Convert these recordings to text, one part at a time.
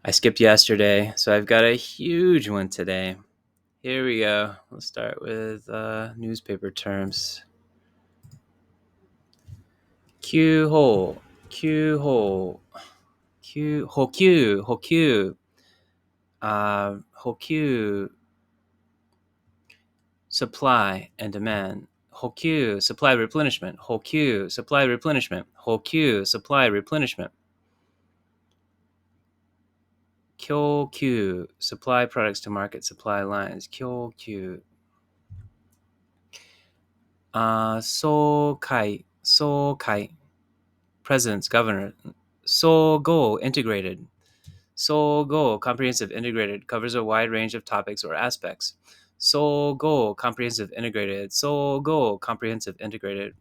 I skipped yesterday, so I've got a huge one today. Here we go. Let's start with newspaper terms. Q-hole, Q-hole, Q-hole, Q, supply and demand. Q, supply replenishment. Q, supply replenishment. Q, supply replenishment. Kyokyu, supply products to market supply lines. Kyokyu. Sokai, presidents, governor. Sogo, integrated. Sogo, comprehensive integrated, covers a wide range of topics or aspects. Sogo, comprehensive integrated. Sogo, comprehensive integrated.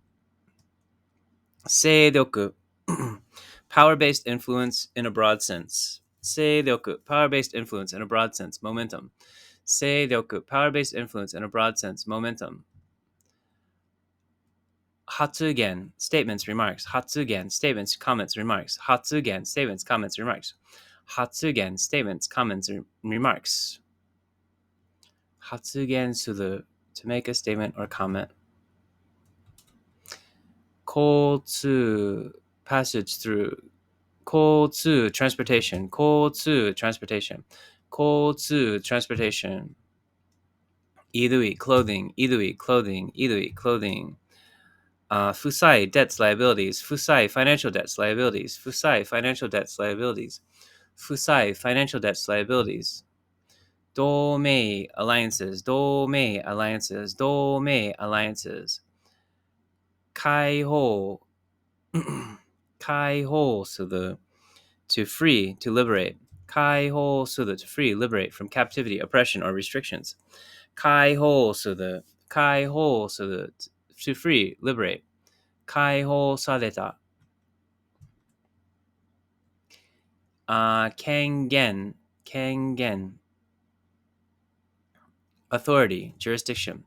Seiryoku, power-based influence in a broad sense. Seiryoku, power-based influence in a broad sense. Momentum. Seiryoku, power-based influence in a broad sense. Momentum. Hatsugen, statements, remarks. Hatsugen, statements, comments, remarks. Hatsugen, statements, comments, remarks. Hatsugen, statements, comments, remarks. Hatsugen suru, to make a statement or comment. Kotsu, passage through. Kotsu, transportation. Kotsu, transportation. Kotsu, transportation. Idui, clothing. Idui, clothing. Idui, clothing. Fusai, debts, liabilities. Fusai, financial debts, liabilities. Fusai, financial debts, liabilities. Fusai, financial debts, liabilities. Domei, alliances. Domei, alliances. Domei, alliances. Kaiho, kaiho suru, to free, to liberate. Kaiho suru, to free, liberate from captivity, oppression, or restrictions. Kaiho suru, to free, liberate. Kaiho sareta. Kengen, authority, jurisdiction.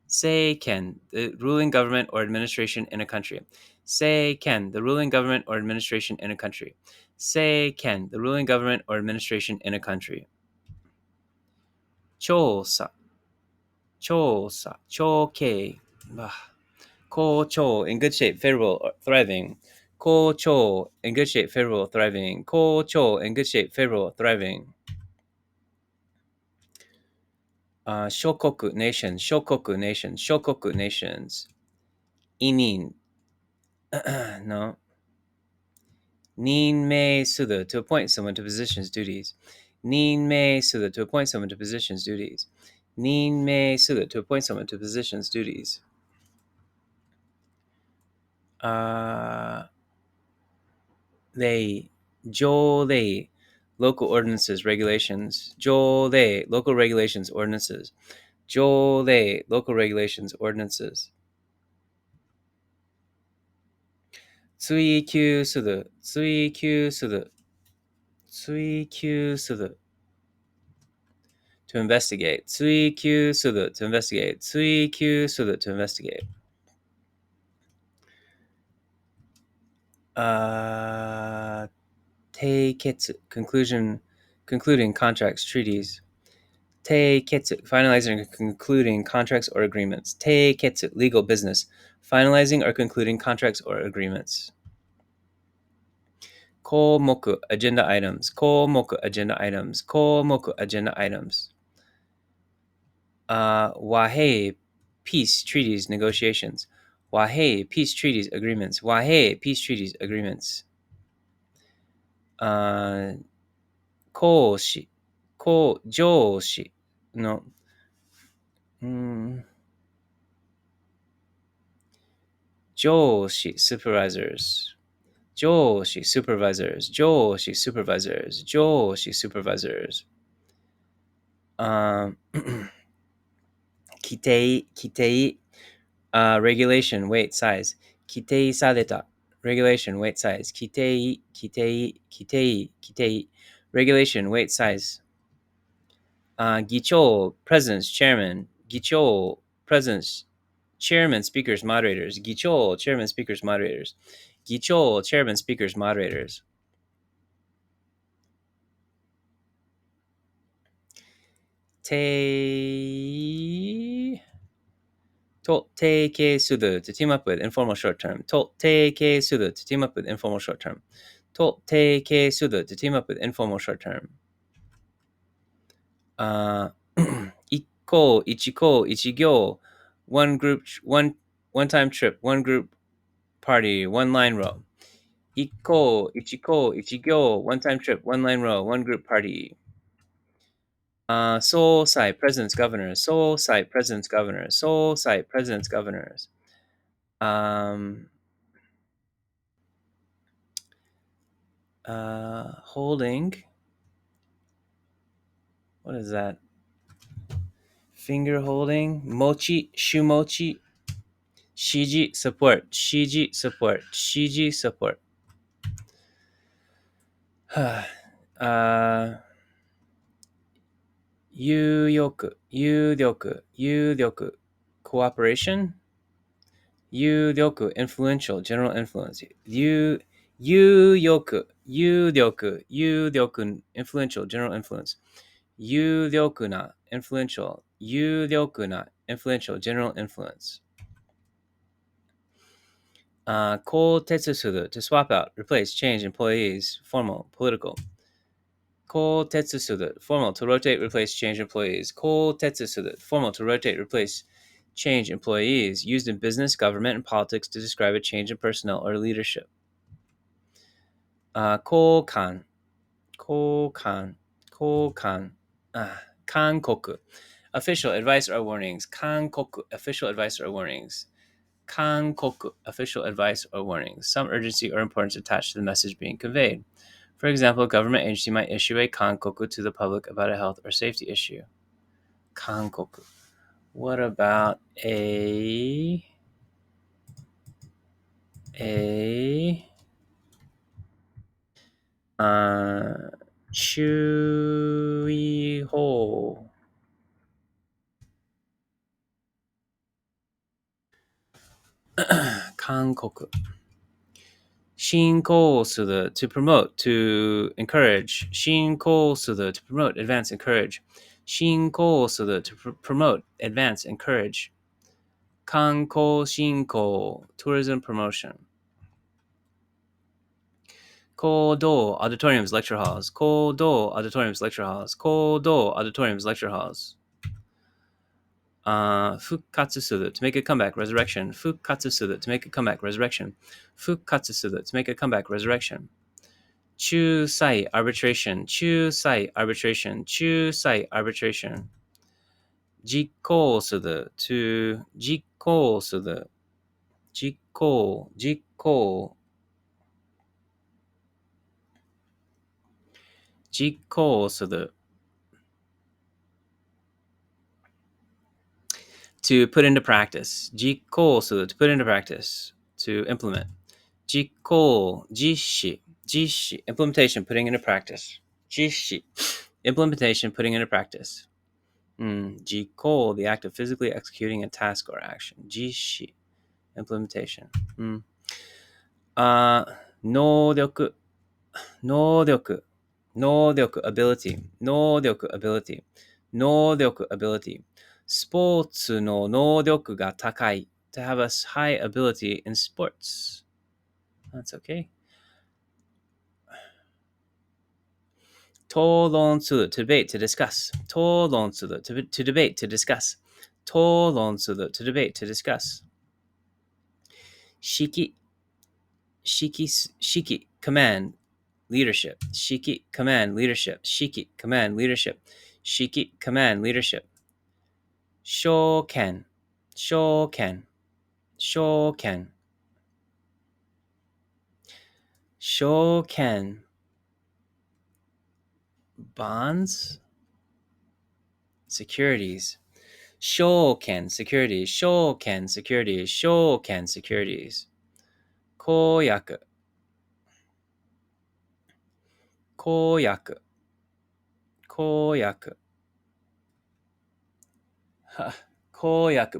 Seiken, the ruling government or administration in a country. Seiken, the ruling government or administration in a country. Seiken, the ruling government or administration in a country. Chousa, choukei. Kochou, in good shape, favorable, or thriving. Kochou, in good shape, favorable, thriving. Kochou, in good shape, favorable, thriving. Shokoku, nations. Shokoku, nations. Shokoku, nations. Imin. No. Ninmei suru, to appoint someone to positions, duties. Ninmei suru, to appoint someone to positions, duties. Ninmei suru, to appoint someone to positions, duties. Jolei, local ordinances, regulations. Jolei, local regulations, ordinances. Jolei, local regulations, ordinances. Tsuikyu suru, tsuikyu suru. Tsuikyu suru, to investigate. Tsuikyu suru, to investigate. Tsuikyu suru, to investigate. Teiketsu, concluding contracts, treaties. Teiketsu, finalizing or concluding contracts or agreements. Teiketsu, legal business, finalizing or concluding contracts or agreements. Komoku, agenda items. Komoku, agenda items. Komoku, agenda items. Wahei, peace, treaties, negotiations. Wahei, peace, treaties, agreements. Wahei, peace, treaties, agreements. Koshi, joshi, no. Joshi, supervisors. Joshi, supervisors. Joshi, supervisors. Joshi, supervisors. Kitei, regulation, weight, size. Kitei sareta, regulation, weight, size. Kitei, regulation, weight, size. Gichou, presidents, chairman. Gichou, presidents, chairman, speakers, moderators. Gichou, chairman, speakers, moderators. Gichou, chairman, speakers, moderators. 提携する to team up with informal short term. と提携する to team up with informal short term. と提携する to team up with informal short term. 一行一行 one group one time trip one group party one line row. 一行一行 one time trip one line row one group party. Seoul site presidents governors. Seoul site presidents governors. Seoul site presidents governors. Holding. What is that? Finger holding. Mochi, shumochi. Shiji support. Shiji support. Shiji support. 有力 cooperation 有力 influential general influence 有力 influential general influence 有力な influential 有力な influential general influence 更迭する to swap out replace change employees formal political 更迭する formal to rotate replace change employees 更迭する formal to rotate replace change employees used in business government and politics to describe a change in personnel or leadership 交換勧告 official advice or warnings 勧告 official advice or warnings 勧告 official advice or warnings some urgency or importance attached to the message being conveyed. For example, a government agency might issue a kankoku to the public about a health or safety issue. Kankoku. What about a 注意報勧告進行する to promote, to encourage 進行する to promote, advance, encourage 進行する to promote, advance, encourage 観光振興 tourism promotion 講堂 auditoriums, lecture halls 講堂 auditoriums, lecture halls 講堂 auditoriums, lecture halls 復活する to make a comeback, resurrection 復活する to make a comeback, resurrection 復活する to make a comeback, resurrection 仲裁 arbitration 仲裁 arbitration 仲裁 arbitration 実行する to 実行する実行実行する to put into practice 実行する to put into practice to implement 実行実施 implementation putting into practice 実施 implementation putting into practice 実行 the act of physically executing a task or action 実施 implementation 能力 ability 能力 ability スポーツの能力が高い to have a high ability in sports. That's okay. 討論する to debate, to discuss 討論する to debate, to discuss 討論する to debate, to discuss 指揮 command leadership 指揮 command leadership 指揮 command leadership 指揮 command leadership 証券 bonds securities 証券 securities 公約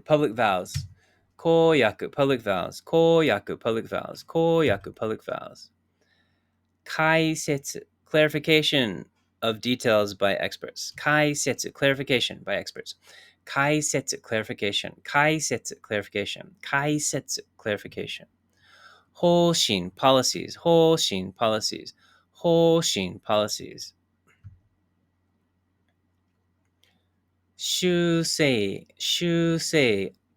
public vows 公約 public vows 解説 clarification of details by experts. 解説 clarification by experts. 解説 clarification. 解説 clarification. 解説 clarification. 方針 policies. 方針 policies. 方針 policies. 修正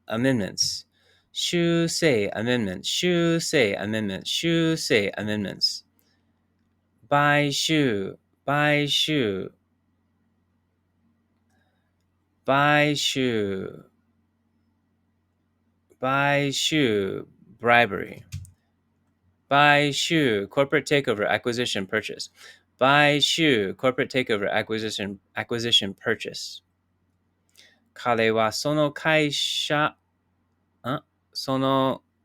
amendments. 修正 amendments. 修正 amendments. 修正 amendments. 買収 bribery. 買収 corporate takeover acquisition purchase. 買収 corporate takeover acquisition purchase. 彼はその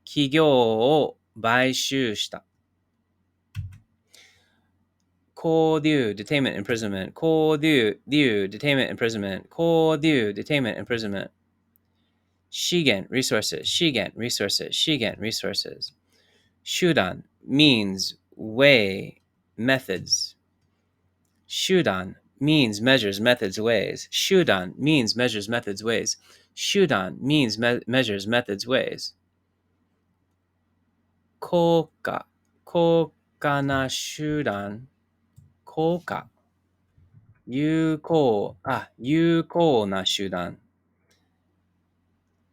企業を買収した。拘留 detainment imprisonment. 拘留 detainment imprisonment. 拘留 detainment imprisonment. 資源 resources. 資源 resources. 資源 resources. 手段 means way methods. 手段 means measures methods ways. 手段 means measures methods ways. 手段 means measures methods ways. 効果な手段効果有効な手段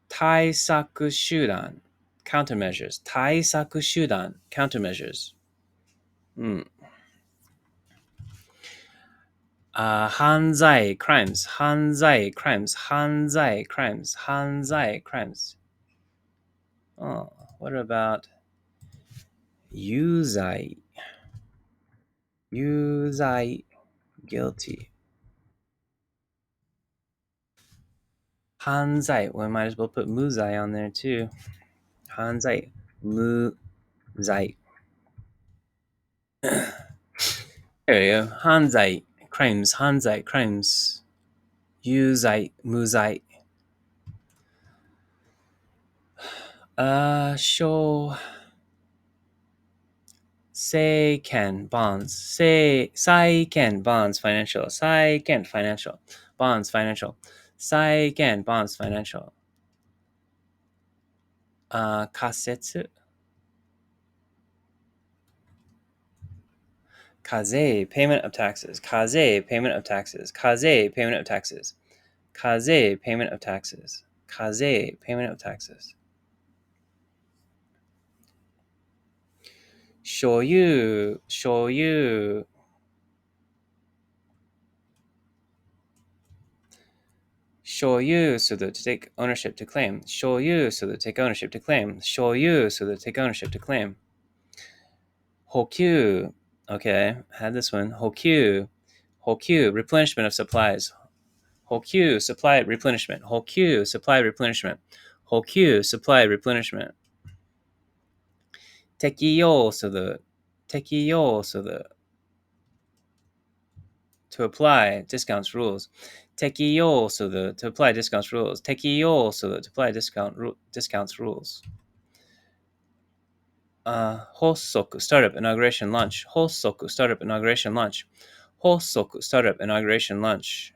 対策手段 countermeasures 対策手段 countermeasures 犯罪 crimes 犯罪 crimes 犯罪 crimes 犯罪 crimes what about 有罪 guilty 犯罪 we might as well put 無罪 on there too 犯罪無罪 there you go 犯罪 crimes 犯罪 crimes 有罪無罪債券 bonds 債券 bonds financial 債券 financial bonds financial 債券 bonds financial 仮説課税 payment of taxes 課税 payment of taxes 課税 payment of taxes 課税 payment of taxes 課税 payment of taxes 所有所有する to take ownership to claim 所有する take ownership to claim 所有する take ownership to claim 補給 okay had this one 補給 replenishment of supplies 補給 supply replenishment 補給 supply replenishment 補給 supply replenishment 適用する to apply discounts rules 適用する to apply discounts rules 適用する to apply discounts rules 発足 startup inauguration launch 発足 startup inauguration launch 発足 startup inauguration launch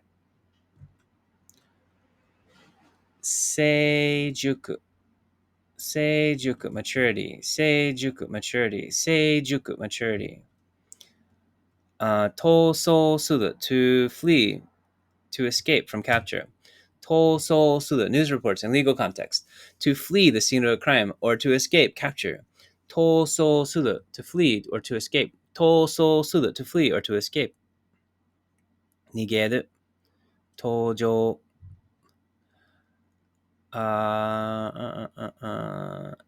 成熟 maturity 成熟 maturity 成熟 maturity 逃走する to flee to escape from capture 逃走する news reports in legal context to flee the scene of a crime or to escape capture 逃走する to flee or to escape 逃走する to flee or to escape 逃げる登場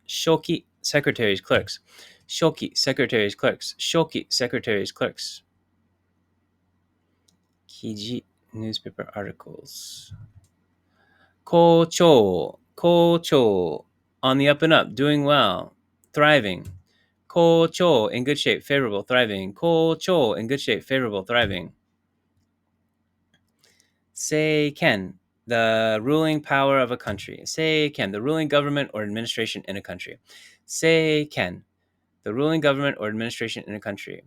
初期 secretaries clerks 初期 secretaries clerks 初期 secretaries clerks 記事 newspaper articles 好調 on the up and up doing well thriving 好調 in good shape favorable thriving 好調 in good shape favorable thriving 政権 the ruling power of a country 政権 the ruling government or administration in a country 政権 the ruling government or administration in a country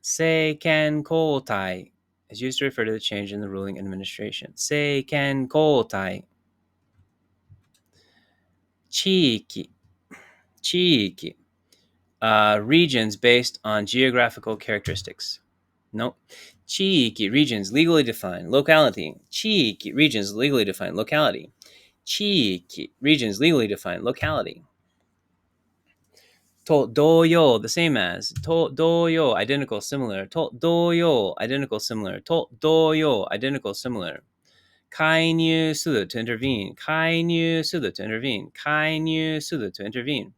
政権交代 is used to refer to the change in the ruling administration. 政権交代。地域。Regions based on geographical characteristics. No. 地域 regions legally defined. Locality. 地域 regions legally defined. Locality. 地域 regions legally defined. Locality. と同様 the same as. と同様 identical similar. と同様 identical similar. と同様 identical similar. 介入する to intervene. 介入する to intervene. 介入する to intervene.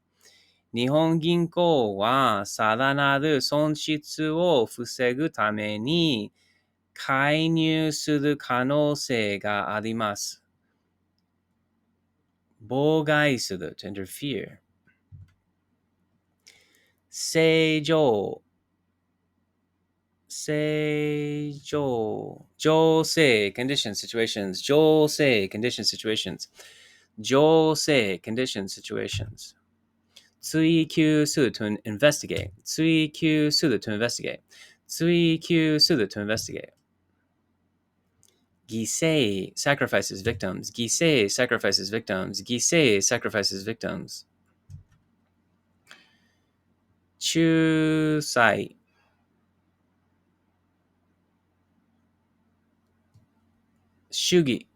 日本銀行はさらなる損失を防ぐために介入する可能性があります。妨害する to interfere. 正常情勢 conditions situations 情勢 conditions situations 情勢 conditions situations 追求する to investigate 追求する to investigate 追求する to investigate 犠牲 sacrifices victims 犠牲 sacrifices victims 犠牲 sacrifices victims 仲裁主義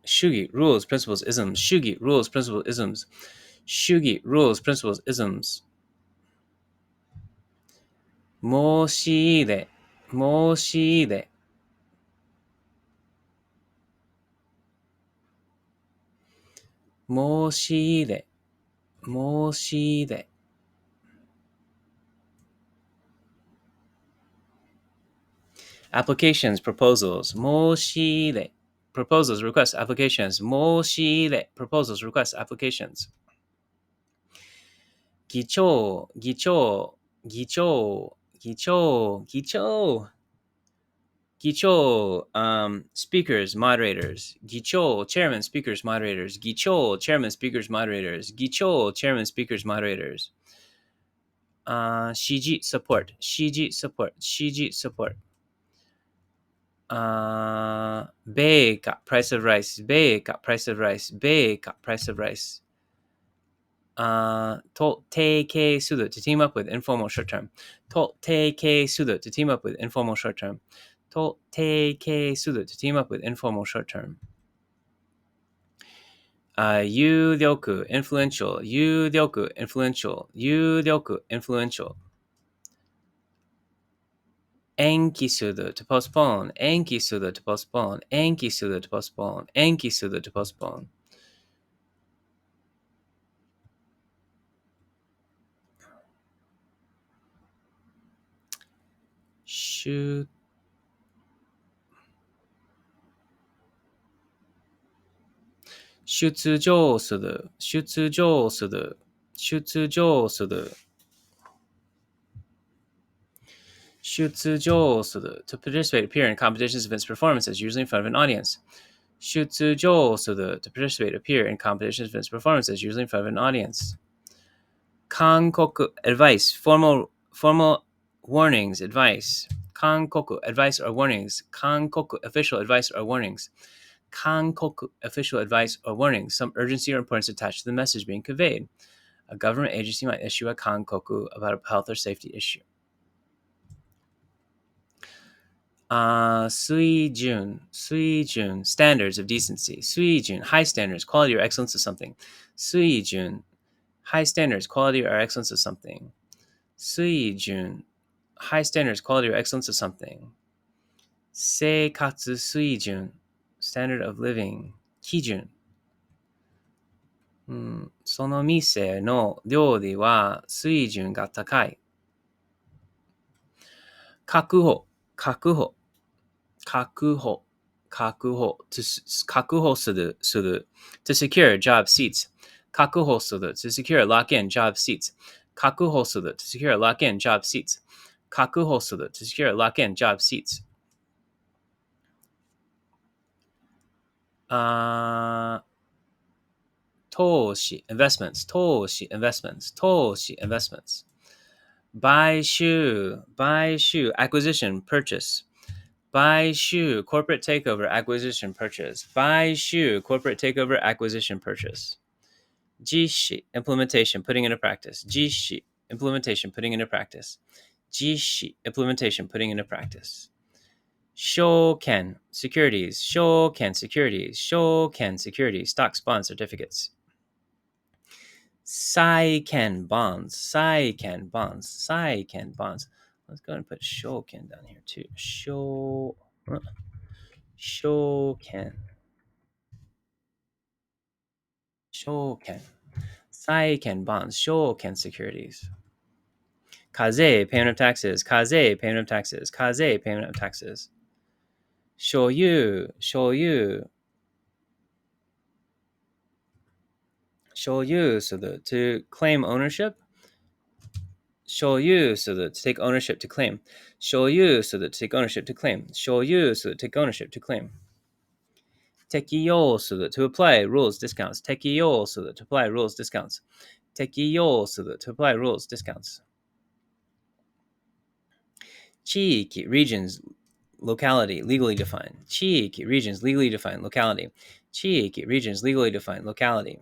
rules principles isms 主義 rules principles isms 主義 rules principles isms 申し入れ申し入れ申し入れ申し入れapplications proposals 申し入れ proposals requests applications 申し入れ proposals requests applications 議長議長議長議長議長議長 speakers moderators 議長 chairman speakers moderators 議長 chairman speakers moderators 議長 chairman speakers moderators 支持 support 支持 support 支持 support 米価 price of rice 米価 price of rice 米価 price of rice と提携する to team up with informal short term と提携する to team up with informal short term と提携する to team up with informal short term 有力 influential 有力 influential 有力 influential 延期する to postpone 延期する to postpone 延期する to postpone 延期する to postpone 出場する出場する出場する出場する to participate, appear in competitions, events, performances, usually in front of an audience. 出場する to participate, appear in competitions, events, performances, usually in front of an audience. 勧告 advice, formal warnings, advice. 勧告 advice or warnings. 勧告 official advice or warnings. 勧告 official advice or warnings. Some urgency or importance attached to the message being conveyed. A government agency might issue a 勧告 about a health or safety issue. 水準 standards of decency 水準 high standards quality or excellence of something 水準 high standards quality or excellence of something 水準 high standards quality or excellence of something 生活水準 standard of living 基準、その店の料理は水準が高い確保確保確保確保する to secure job seats 確保する to secure lock in job seats 確保する to secure lock in job seats 確保する to secure lock in job seats 投資 investments 投資 investments 投資 investments 買収 acquisition purchase Buy shoe, corporate takeover, acquisition, purchase. Buy shoe, corporate takeover, acquisition, purchase. Jishi, implementation, putting into practice. Jishi, implementation, putting into practice. Jishi, implementation, putting into practice. Shoken, securities. Shoken, securities. Shoken, securities. Stocks, bonds, certificates. Saiken, bonds. Saiken, bonds. Saiken, bonds. Let's go ahead and put Shoken down here too. Shoken. Shoken. Saiken, bonds. Shoken, securities. Kaze, payment of taxes. Kaze, payment of taxes. Kaze, payment of taxes. Shoyu, shoyu. Shoyu, so to claim ownership. Shoyu, so to take ownership to claim. Shoyu, so to take ownership to claim. Shoyu, so to take ownership to claim. Tekiyo, so to apply rules, discounts. Tekiyo, so to apply rules, discounts. Tekiyo, so to apply rules, discounts. Chiiki, regions, locality, legally defined. Chiiki, regions, legally defined, locality. Chiiki, regions, legally defined, locality.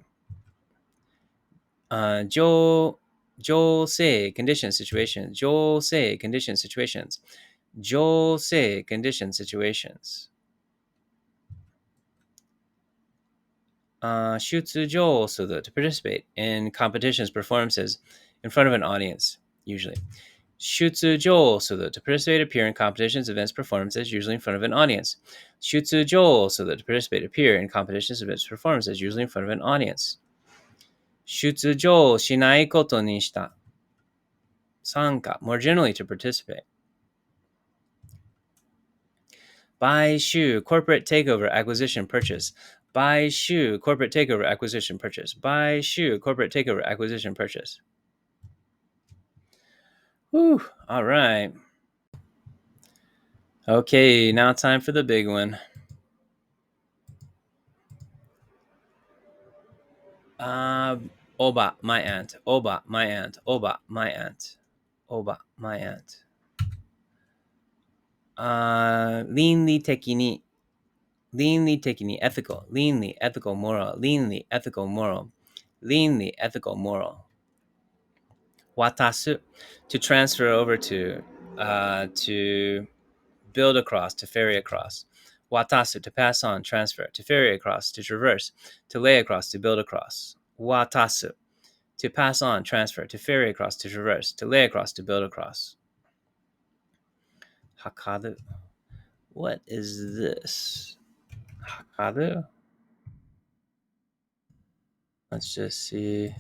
Josei, condition, situation. Josei, condition, situations. Josei, condition, situations. Shutsujo, so to participate in competitions, performances in front of an audience, usually. Shutsujo, so to participate, appear in competitions, events, performances, usually in front of an audience. Shutsujo, so to participate, appear in competitions, events, performances, usually in front of an audience. Shutsujo shinai koto ni shita. Sanka, more generally to participate. Buy shoe, corporate takeover, acquisition, purchase. Buy shoe, corporate takeover, acquisition, purchase. Buy shoe, corporate takeover, acquisition, purchase. Whew, all right. Okay, now time for the big one. Oba, my aunt. Oba, my aunt. Oba, my aunt. Oba, my aunt. 倫理的に leanly, techini, ethical, leanly, ethical, moral, leanly, ethical, moral, leanly, ethical, moral. Watasu, to transfer over to build across, to ferry across. Watasu, to pass on, transfer, to ferry across, to traverse, to lay across, to build across. Watasu, to pass on, transfer, to ferry across, to traverse, to lay across, to build across. Hakaru. What is this? Hakaru? Let's just see.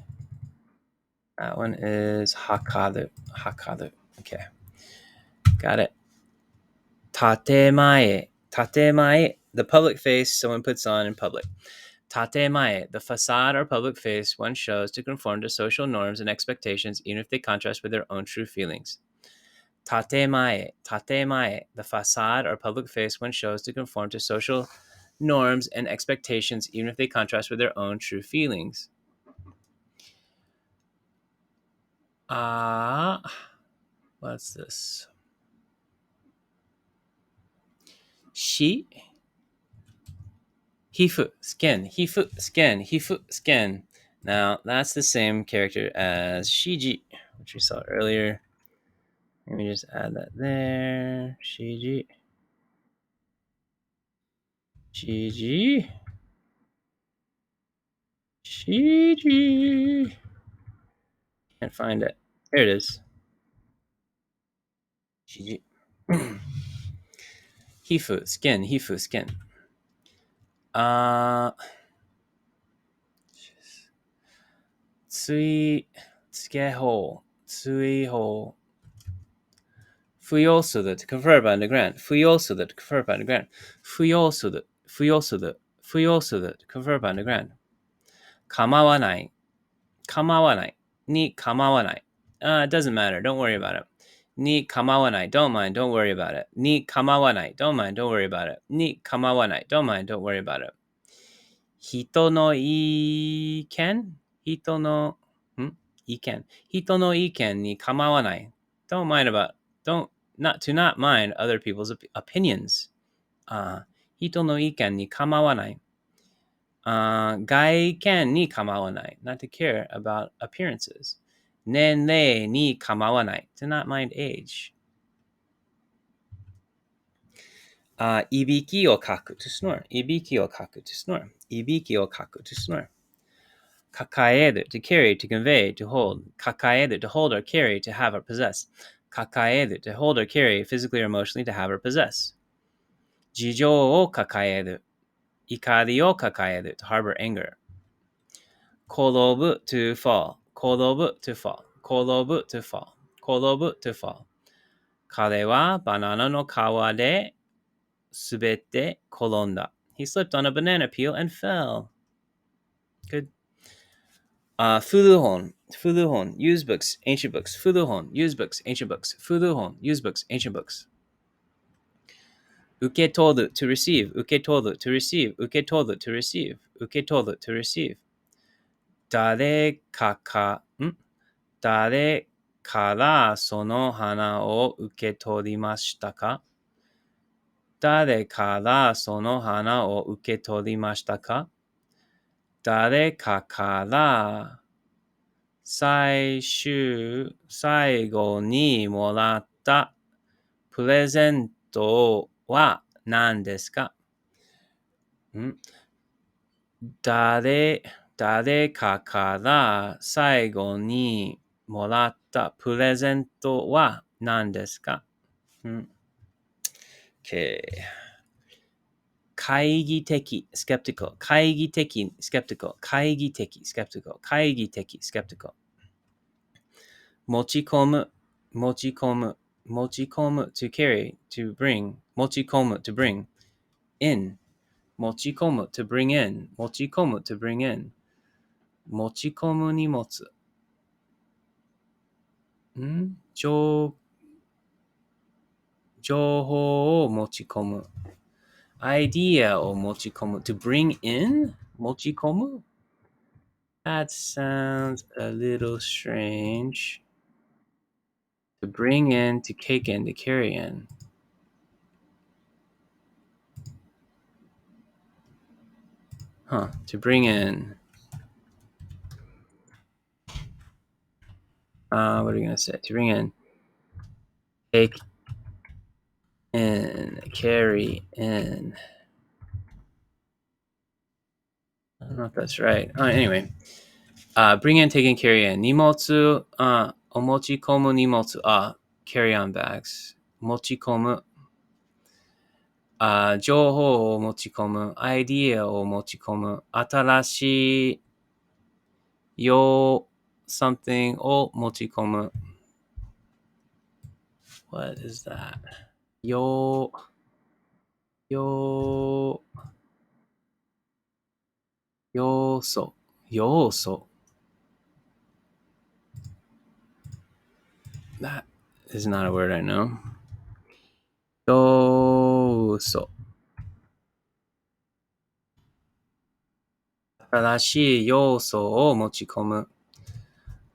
That one is hakaru. Hakaru. Okay. Got it. Tatemae. Tatemae. The public face someone puts on in public. Tatemae. The facade or public face one shows to conform to social norms and expectations, even if they contrast with their own true feelings. Tatemae. Tatemae. The facade or public face one shows to conform to social norms and expectations, even if they contrast with their own true feelings. What's this? Shi. Hifu, skin. Hifu, skin. Hifu, skin. Now, that's the same character as Shiji, which we saw earlier. Let me just add that there. Shiji. Shiji. Shiji. Can't find it. There it is. Shiji. Hifu, skin. Hifu, skin. Tsui, tsugeho, tsuiho. Fuyosuda, to confer by the grant. Fuyosuda, to confer by the grant. Fuyosuda, fuyosuda, fuyosuda, to confer by the grant. Kamawanai, kamawanai, ni kamawanai. It doesn't matter, don't worry about it. Ni kamawanai, don't mind, don't worry about it. Ni kamawanai, don't mind, don't worry about it. Ni kamawanai, don't mind, don't worry about it. Hito no iken? Hito no iken. Hito no iken ni kamawanai. Don't mind about, don't to not mind other people's opinions. 人の意見に構わない。外見に構わない。Not to care about appearances. 年齢に構わない。To not mind age. いびきをかく。To snore. いびきをかく。To snore. いびきをかく。To snore. 抱える。To carry, to convey, to hold. 抱える。To hold or carry, to have or possess. 抱える。To hold or carry, physically or emotionally, to have or possess. 事情を抱える。怒りを抱える。To harbor anger. 転ぶ to fall. 転ぶ to fall. 転ぶ to fall. 転ぶ to fall. 彼はバナナの皮で滑って転んだ。He slipped on a banana peel and fell. Good. 古本 use books, ancient books. 古本 use books, ancient books. 古本 use books, ancient books. 受け取る to receive. 受け取る to receive. 受け取る to receive. 受け取る to receive. 誰からその花を受け取りましたか？誰からその花を受け取りましたか？誰かから最後にもらったプレゼントは何ですか？誰かから最後にもらったプレゼントは何ですか？Okay. 懐疑的 skeptical 懐疑的 skeptical 懐疑的 skeptical 懐疑的 skeptical 持ち込む to carry to bring 持ち込む to bring in 持ち込む to bring in 持ち込む to bring in 持ち込む荷物情報を持ち込むidea を持ち込む to bring in 持ち込む That sounds a little strange. To bring in, to cake in, to carry in. To bring in. What are we going to say? To bring in. Take in, carry in. I don't know if that's right. Anyway. Bring in, take in, carry in. 荷物、お持ち込む荷物、carry on bags. 持ち込む。情報を持ち込む。アイディアを持ち込む。新しいsomething を持ち込む。What is that? 要素。That is not a word I know. 要素。新しい要素を持ち込む。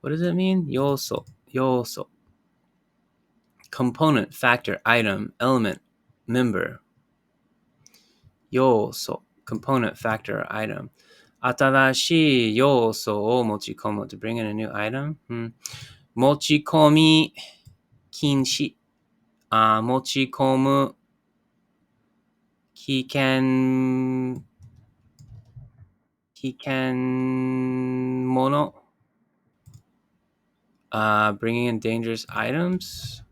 What does it mean? 要素。Component, factor, item, element, member. 要素。Component, factor, item. 新しい要素を持ち込む。To bring in a new item? 持ち込み禁止。持ち込む危険もの。bringing in dangerous items.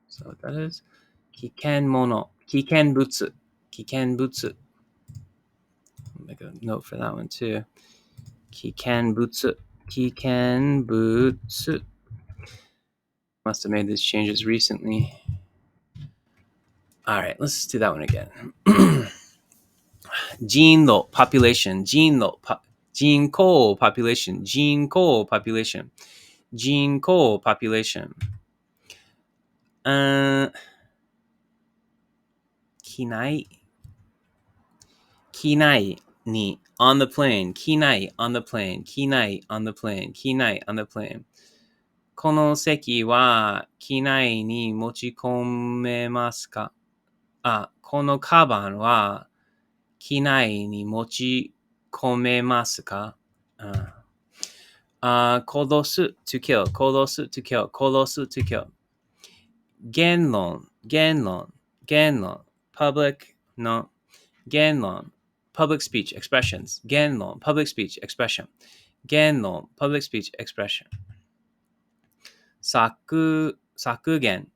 So what that is? 危険物。危険物。Make a note for that one too. 危険物。Must have made these changes recently. All right, let's do that one again. 人口 population. 人口 population. 機内に on the plane. 機内 on the plane. この席は機内に持ち込めますか？このカバンは機内に持ち込めますか？殺す to kill, 殺す to kill, 殺す to kill. 言論 public の言論 public speech expressions 言論 public speech expression 言論 public speech expression 削減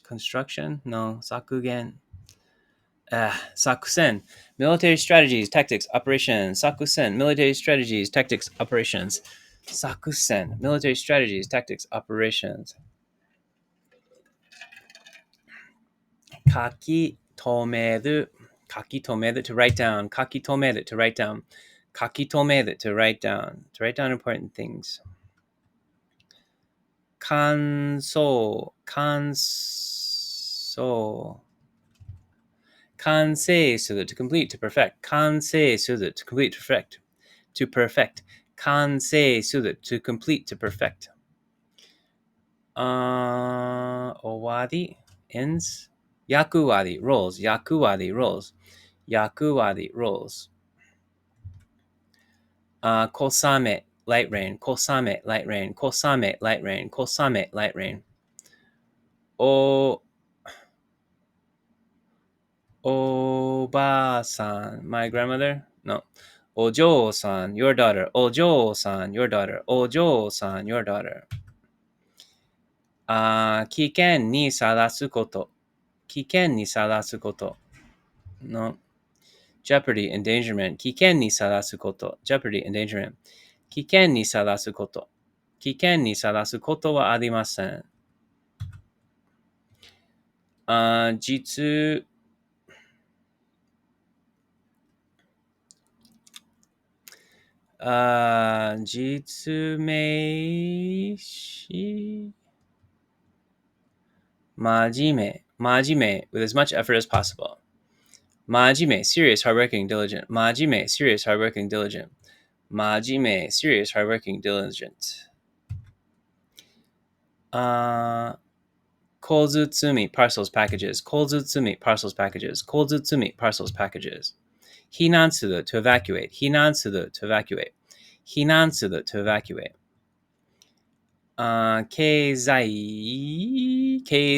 construction no 削減作戦 military strategies tactics operations 作戦 military strategies tactics operations 作戦 military strategies tactics operations 書き留める to write down 書き留める to write down 書き留める to write down important things 完成する to complete to perfect 完成する to complete to perfect 完成する to complete to perfect 終わり ends 役割 roles 役割 roles 小雨 light rain 小雨 light rain 小雨 light rain 小雨 light rain おばあさん my grandmother no お嬢さん your daughter お嬢さん your daughter お嬢さん your daughter 危険にさらすこと危険にさらすこと no jeopardy endangerment 危険にさらすこと jeopardy endangerment 危険にさらすこと危険にさらすことはありません実名詞真面目 with as much effort as possible 真面目 serious hardworking diligent 真面目 serious hardworking diligent 真面目 serious hardworking diligent 小包 parcels packages 小包 parcels packages 小包 parcels packages 避難する to evacuate 避難する to evacuate 避難する to evacuate 経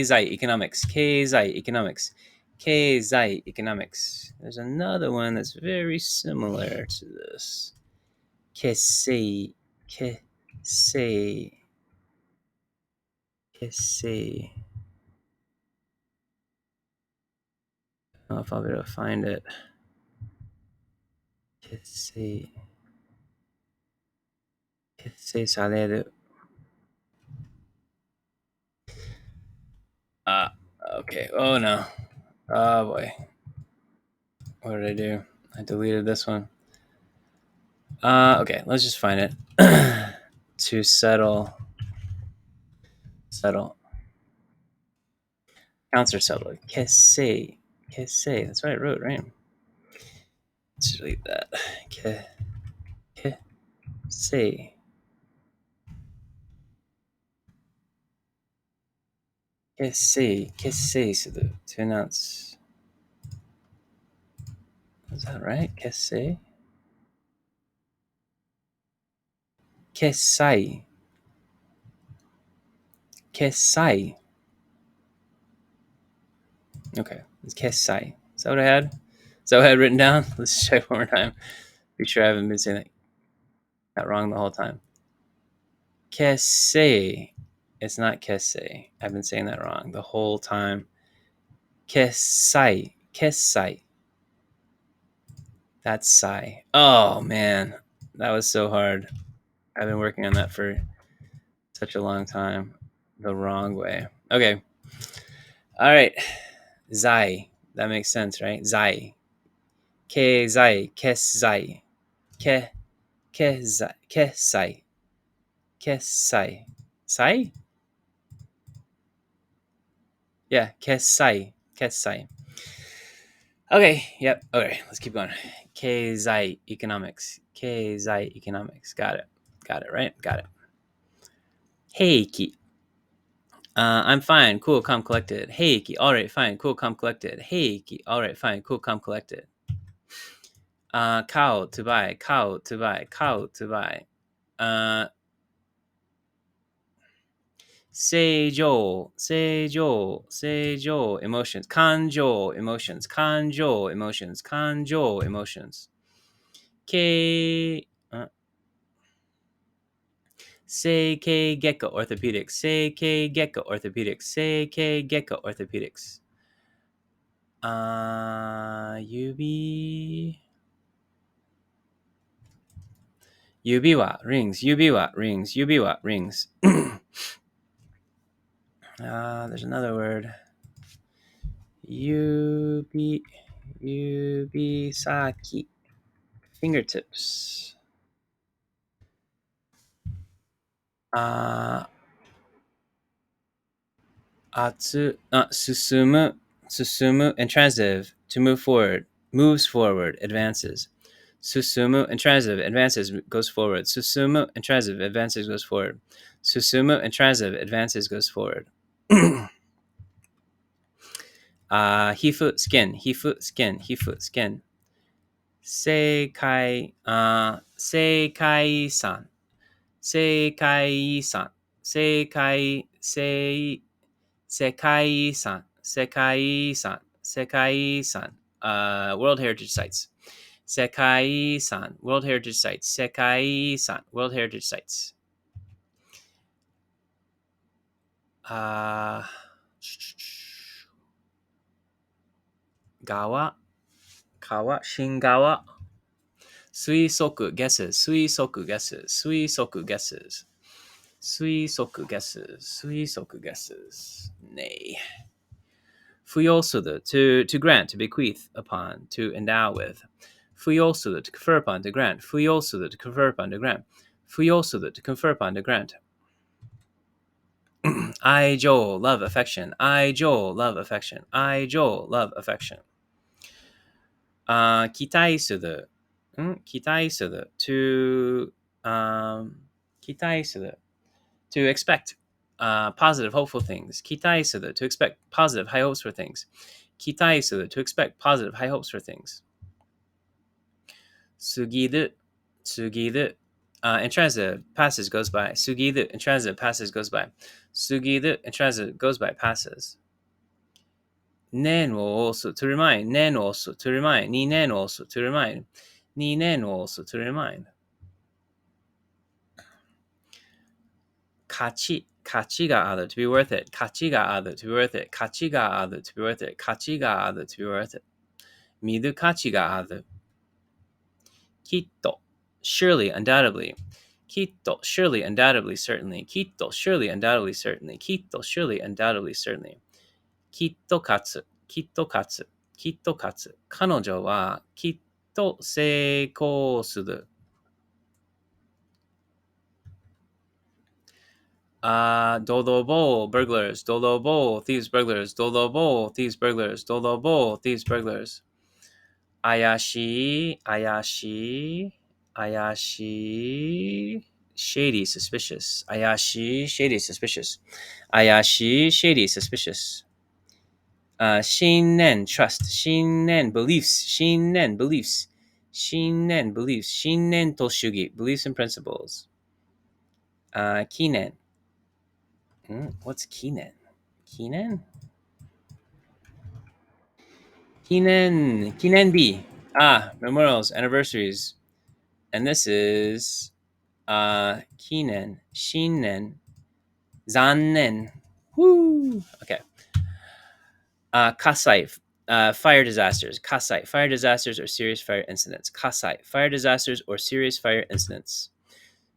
済 economics 経済 economics 経済 economics there's another one that's very similar to this 決済 I don't know if I'll be able to find it 決済されるokay. Oh no. Oh boy. What did I do? I deleted this one. Okay, let's just find it. To settle. Counts are settled. Kese. That's what I wrote, right? Let's delete that. Kese. Kese. To announce. Is that right? Kese. Kesai. Okay, it's Kesai. Is that what I had? Is that what I had written down? Let's check one more time. Be sure I haven't been saying that wrong the whole time. Kese. It's not Kese. I've been saying that wrong the whole time. Kesai. That's Sai. Oh man, that was so hard. I've been working on that for such a long time. The wrong way. Okay. All right. Zai. That makes sense, right? Zai. Kezai. Kesai. Kesai. Sai? Yeah, Kesai. Okay, yep. Okay, let's keep going. Keizai economics. Keizai economics. Got it. Got it, right? Got it. Heiki. I'm fine, cool, calm, collected. Heiki. All right, fine, cool, calm, collected. Heiki. All right, fine, cool, calm, collected. Cow to buy. Cow to buy. Cow to buy. Seijo, seijo, seijo, emotions, kanjo, emotions, kanjo, emotions, kanjo, emotions. K, Seikei Gecko Orthopedics, Seikei Gecko Orthopedics, Seikei Gecko Orthopedics. Yubi wa rings, Yubi wa rings, Yubi wa rings. There's another word. Yubi saki. Fingertips. Susumu, susumu, intransitive, to move forward, moves forward, advances. Susumu, intransitive, advances, goes forward. Susumu, intransitive, advances, goes forward. Susumu, intransitive, advances, goes forward. Hifu, skin, hifu, skin, hifu, skin. Seikai, seikai-san, seikai-san, Sekai-san, Sekai-san, Sekai-san. World Heritage Sites. Sekai-san, World Heritage Sites. Sekai-san, World Heritage Sites. Gawa, Kawa, Shingawa. Suisoku, guesses, Suisoku, guesses, Suisoku, guesses. Suisoku, guesses, Suisoku, guesses. Nay. Fuyosuru, to grant, to bequeath upon, to endow with. Fuyosuru, to confer upon, to grant. Fuyosuru, to confer upon, to grant. Fuyosuru, to confer upon, to grant. Aijo, love, affection. Aijo, love, affection. Aijo, love, affection. Kitai-suru, kitai-suru, to kitai-suru, to expect positive, hopeful things. Kitai-suru, to expect positive, high hopes for things. Kitai-suru, to expect positive, high hopes for things. Sugiru, sugiru, intransitive, passes, goes by. Sugiru, intransitive, passes, goes by. Sugiru, intransitive, goes by, passes. Nen will also, to remind. Nen also, to remind. Ni nen also, to remind. Ni nen also, to remind. Kachi, kachi ga aru, to be worth it. Kachi ga aru, to be worth it. Kachi ga aru, to be worth it. Kachi ga aru, to be worth it. Miru kachi ga aru. Kitto, surely, undoubtedly. Kitto, surely, undoubtedly, certainly. Kitto, surely, undoubtedly, certainly. Kitto, surely, undoubtedly, certainly. Kitto katsu, kitto katsu, kitto katsu. 彼女はきっと成功する。Dodobo, burglars. Dodobo, thieves, burglars. Dodobo, thieves, burglars. Dodobo, thieves, burglars. Ayashi, ayashi, ayashi, shady, suspicious. Ayashi, shady, suspicious. Ayashi, shady, suspicious. Shinen, trust. Shinen, beliefs. Shinen, beliefs. Shinen, beliefs. Shinen toshugi, beliefs and principles. Kinen. What's kinen? Kinen? Kinen. Kinen B. Memorials, anniversaries. And this is Kinen, Shinen, Zannen. Woo! Okay. Kasai, fire disasters. Kasai, fire disasters or serious fire incidents. Kasai, fire disasters or serious fire incidents.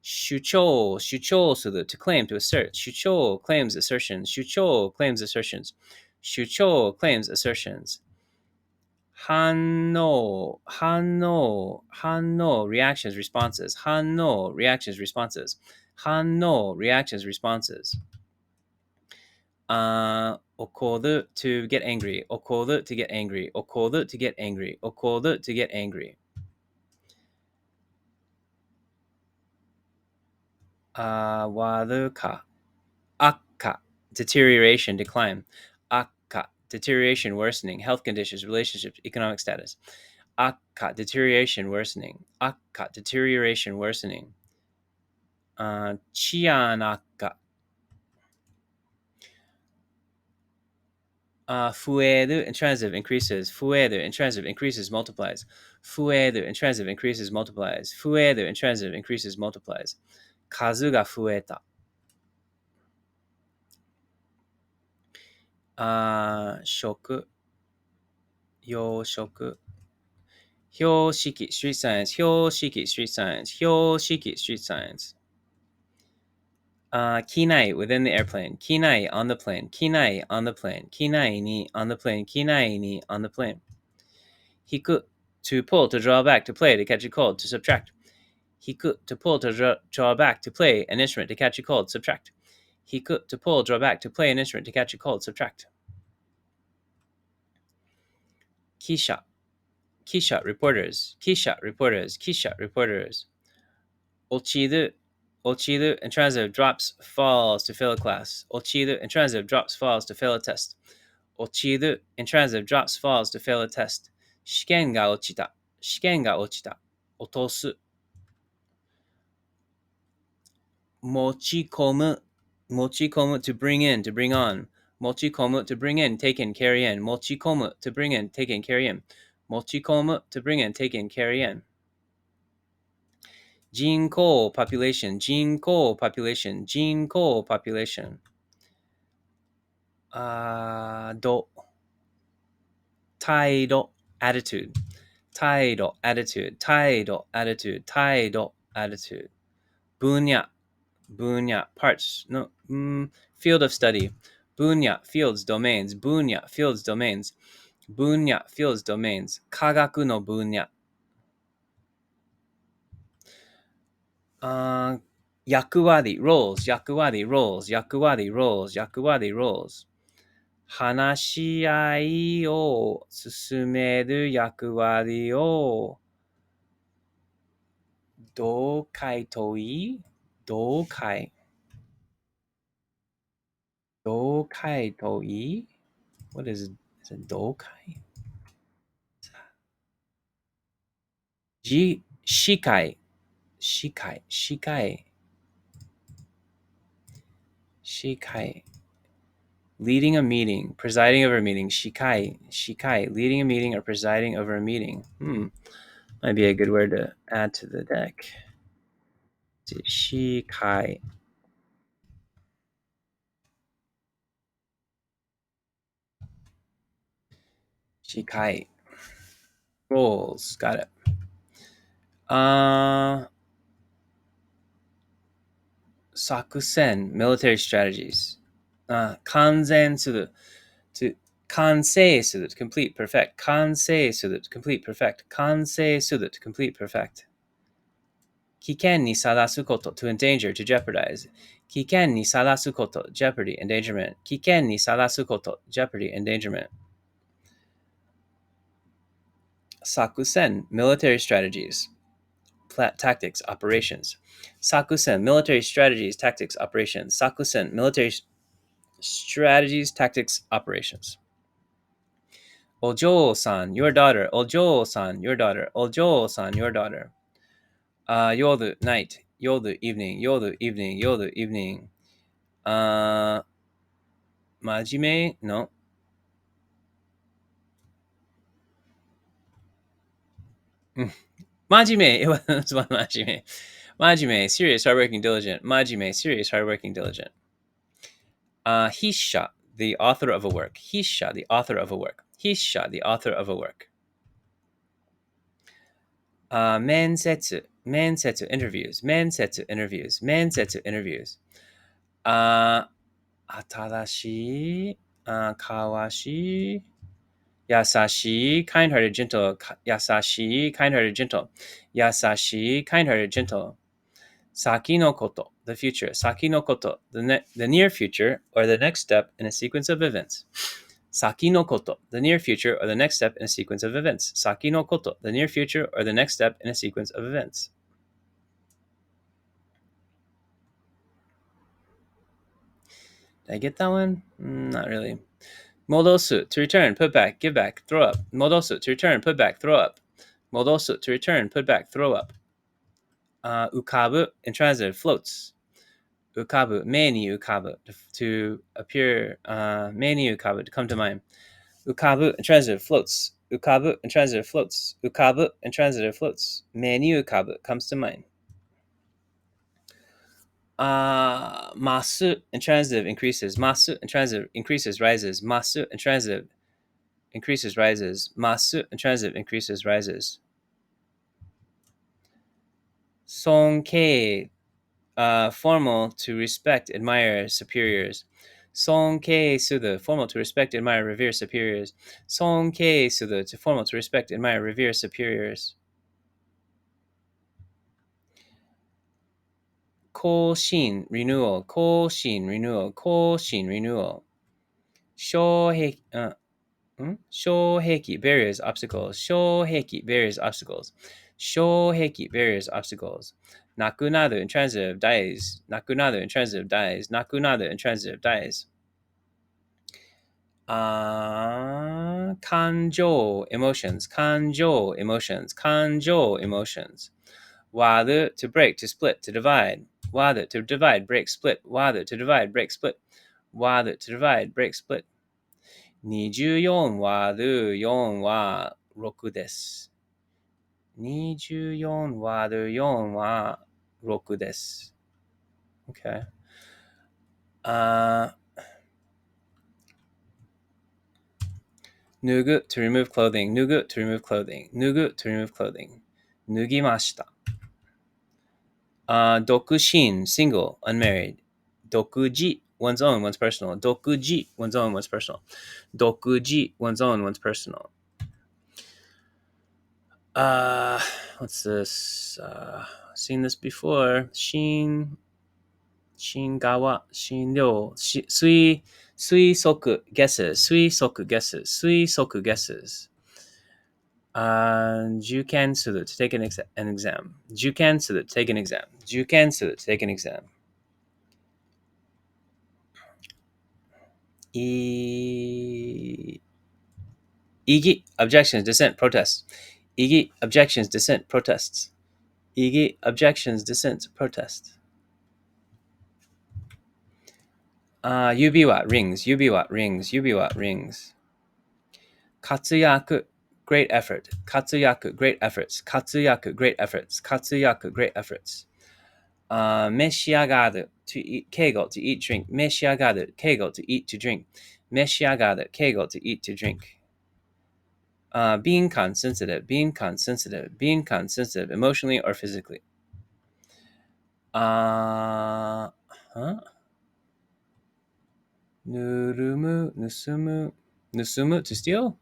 Shucho, shucho, so to claim, to assert. Shucho claims assertions. Shucho claims assertions. Shucho claims assertions. Hanno, hanno, hanno, reactions, responses. Hanno, reactions, responses. Hanno, reactions, responses. 怒る to get angry. 怒る to get angry. 怒る to get angry. 怒る to get angry. 悪か悪化 deterioration, decline. 悪化 deterioration, worsening, health conditions, relationships, economic status. 悪化 deterioration, worsening. 悪化 deterioration, worsening. 治安悪化増える intransitive increases. 増える intransitive increases, multiplies. 増える intransitive increases, multiplies. 増える intransitive increases, multiplies. 数が増えた。食、洋食。標識 street science. 標識 street science. 標識 street science. 機内 within the airplane. 機内 on the plane. 機内 on the plane. 機内に on the plane. 機内に on the plane. 引く to pull, to draw back, to play, to catch a cold, to subtract. 引く to pull, to draw back, to play an instrument, to catch a cold, subtract. 引く to pull, draw back, to play an instrument, to catch a cold, subtract. 記者 Keisha, reporters. Keisha, reporters. Keisha, reporters. 落ちる Ochiru, intransitive, drops, falls to fail a class. Ochiru, intransitive, drops, falls to fail a test. Ochiru, intransitive, drops, falls to fail a test. 試験が落ちた。試験が落ちた。落とす。持ち込む。持ち込む to bring in, to bring on. 持ち込む to bring in, take in, carry in. 持ち込む to bring in, take in, carry in. 持ち込む to bring in, take in, carry in. 人口 population, 人口 population, 人口 population. 態度 attitude, 態度 attitude, 態度 attitude, 態度 attitude. 分野 parts no field of study. 分野 fields, domains, 分野 fields, domains, 分野 fields, domains. 科学の分野。役割 roles, 役割 roles, 役割 roles, 役割 roles. 話し合いを進める役割を同会といい同会といい What is it? Is it 同会司会 leading a meeting, presiding over a meeting, 司会 leading a meeting or presiding over a meeting. Might be a good word to add to the deck. 司会 Shikai. Roles. Got it. 作戦 military strategies. 完全する to 完成する to complete perfect. 完成する to complete perfect. 完成する to complete perfect. 危険にさらすこと to endanger, to jeopardize. 危険にさらすこと jeopardy, endangerment. 危険にさらすこと jeopardy, endangerment. 作戦 military strategies. Tactics, operations. Sakusen, military strategies, tactics, operations. Sakusen, military strategies, tactics, operations. Ojo-san, your daughter. Ojo-san, your daughter. Ojo-san, your daughter. Yoru, night. Yoru, evening. Yoru, evening. Yoru, evening. Majime? No. Majime. It was one Majime. Majime, serious, hardworking, diligent. Majime, serious, hardworking, diligent. Hisha, the author of a work. Hisha, the author of a work. Hisha, the author of a work. Mensetsu, interviews. Mensetsu, interviews. Mensetsu, interviews. 新しい、かわしい、優しい、kind-hearted, gentle, 優しい、kind-hearted, gentle, 優しい、kind-hearted, gentle. 先のこと the future 先のこと the near future or the next step in a sequence of events 先のこと the near future or the next step in a sequence of events 先のこと the near future or the next step in a sequence of events. Did I get that one? Not really. 戻す to return, put back, give back, throw up. 戻す to return, put back, throw up. 戻す to return, put back, throw up. 浮かぶ intransitive, floats. 浮かぶ目に浮かぶ to appear, 目に浮かぶ to come to mind. 浮かぶ intransitive, floats. 浮かぶ intransitive, floats. 浮かぶ intransitive, floats. 目に浮かぶ comes to mind. 増す intransitive, increases. 増す intransitive, increases, rises. 増す intransitive, increases, rises. 増す intransitive, increases, rises. 尊敬 formal to respect, admire superiors. 尊敬する formal to respect, admire, revere superiors. 尊敬する to formal to respect, admire, revere superiors. 更新 renewal, 更新 renewal, 更新 renewal. 障壁障壁 barriers, obstacles. 障壁 barriers, obstacles. 障壁 barriers, obstacles. なくなる intransitive, dies. なくなる intransitive, dies. なくなる intransitive, dies. 感情 emotions. 感情 emotions. 感情 emotions. 割る to break, to split, to divide. 割る to divide, break, split. 割る to divide, break, split. 割る to divide, break, split. 24割る4は6です。24割る4は6です。Okay. 脱ぐ to remove clothing. 脱ぐ to remove clothing. 脱ぐ to remove clothing. 脱ぎました。独身 single, unmarried. 独自 one's own, one's personal. 独自 one's own, one's personal. 独自 one's own, one's personal. What's this? Seen this before. Shingawa, Shinryo, Suisoku guesses, Suisoku guesses, Suisoku guesses. Jukan suru to take an exam. Jukan suru to take an exam. Jukan suru to take an exam. Igi, objections, dissent, protests. Igi, objections, dissent, protests. Igi, objections, dissent, protest. Yubiwa, rings, Yubiwa, rings, Yubiwa, rings. Katsuyaku, great effort. Katsuyaku, great efforts. Katsuyaku, great efforts. Katsuyaku, great efforts. Meshiagaru, to eat, keigo, to eat, drink. Meshiagaru, keigo, to eat, to drink. Meshiagaru, keigo, to eat, to drink. Being consensitive, being consensitive, being consensitive, emotionally or physically. Nurumu, nusumu, nusumu, to steal?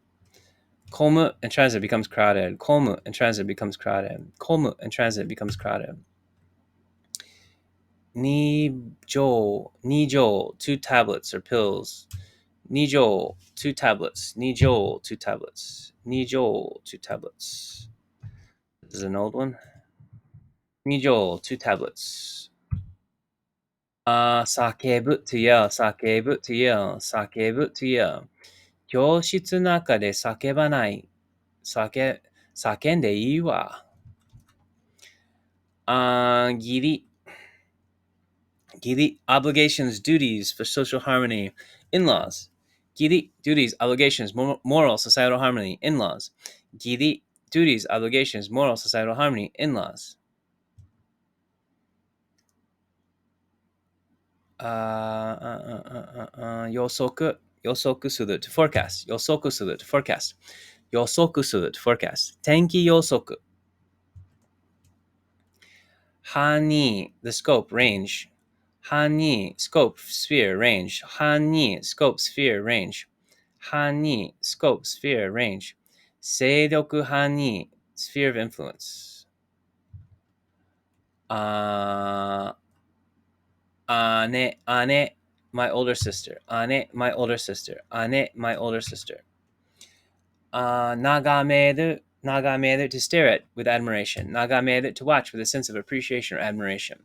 Komu and transit becomes crowded. Komu and transit becomes crowded. Komu and transit becomes crowded. Nijo, nijo, 2 tablets or pills. Nijo, 2 tablets. Nijo, 2 tablets. Nijo, 2 tablets. This is an old one. Nijo, 2 tablets. Sakebu, to yell. Sakebu, to yell. Sakebu, to yell. 教室の中で叫ばない。叫んでいいわ。義理。義理 obligations, duties for social harmony. In-laws. 義理 duties, obligations, moral, societal harmony. In-laws. 義理 duties, obligations, moral, societal harmony. In-laws. 予測する to forecast. 予測する to forecast. 予測する to forecast. 天気予測。範囲 the scope, range. 範囲 scope, sphere, range. 範囲 scope, sphere, range. 範囲 scope, sphere, range. 勢力範囲 sphere of influence. 姉, my older sister. 姉, my older sister. 姉, my older sister. 眺める, to stare at with admiration. 眺める, to watch with a sense of appreciation or admiration.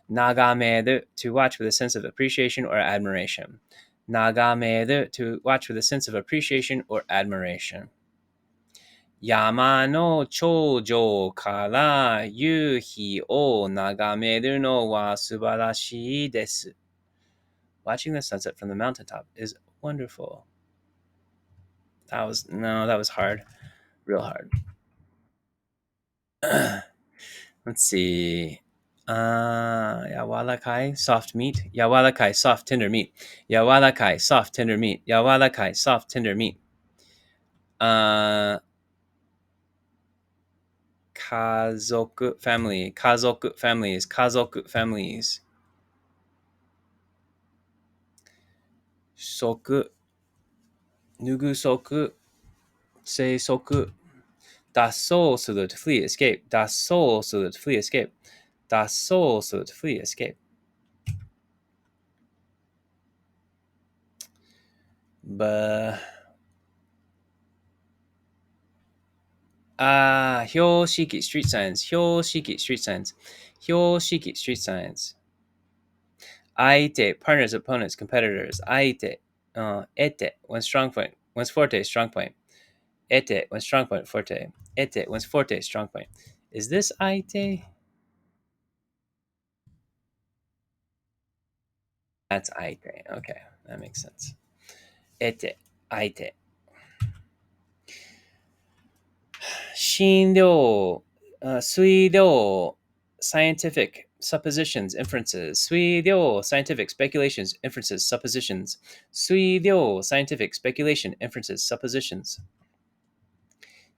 眺める, to watch with a sense of appreciation or admiration. 眺める, to watch with a sense of appreciation or admiration. 山の頂上から夕日を眺めるのは素晴らしいです。Watching the sunset from the mountaintop is wonderful. That was hard. Real hard. Let's see. Yawarakai, soft meat. Yawarakai, soft, tender meat. Yawarakai, soft, tender meat. Yawarakai, soft, tender meat. 家族 family 家族 families 家族 families 食脱ぐ足生息脱走する to flee escape 脱走する to flee escape 脱走する to flee escape標識 street signs 標識 street signs 標識 street signs 相手 partners opponents competitors 相手得て when strong point when forte strong point 得て when strong point forte 得て when forte strong point is this 相手 that's 相手 okay that makes sense 得て相手診療推量 scientific suppositions inferences 推量 scientific speculations inferences suppositions 推量 scientific speculation inferences suppositions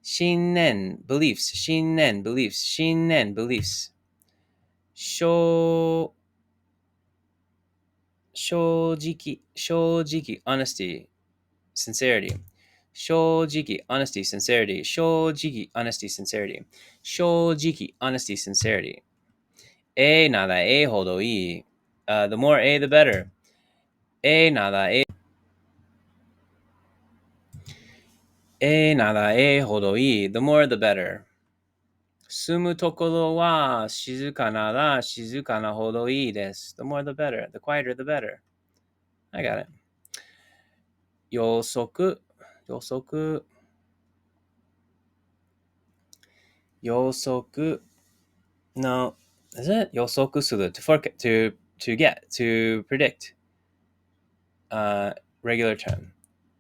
信念 beliefs 信念 beliefs 信念 beliefs 正直 honesty sincerity 正直 honesty sincerity 正直 honesty sincerity 正直 honesty sincerity A なら A ほどいい、the more A the better A なら A なら A ほどいい the more the better住むところは静かなら静かなほどいいです the more the better the quieter the better I got it 予測予測予測 No, is it? 予測する to forecast to get to predict regular term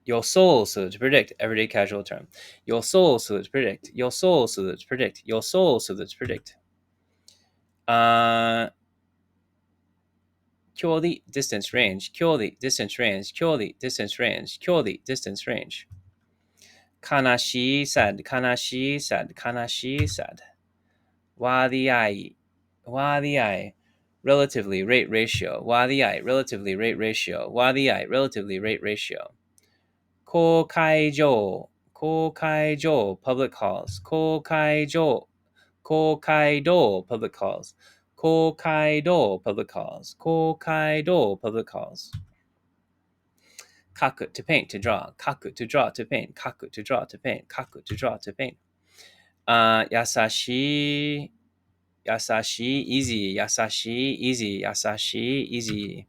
予想する to predict everyday casual term 予想する to predict 予想する to predict 予想する to predict 距離 distance range 距離 distance range 距離 distance range 距離 distance range 悲しい sad 悲しい sad 悲しい sad 割合割合 relatively rate ratio 割合 relatively rate ratio 割合 relatively rate ratio 公開上公開上 public halls 公開上公開道 public halls 公開道 public halls 公開道 public halls 書く to paint to draw 書く to draw to paint 書く to draw to paint 書く to draw to paint 優しい優しい easy 優しい easy 優しい easy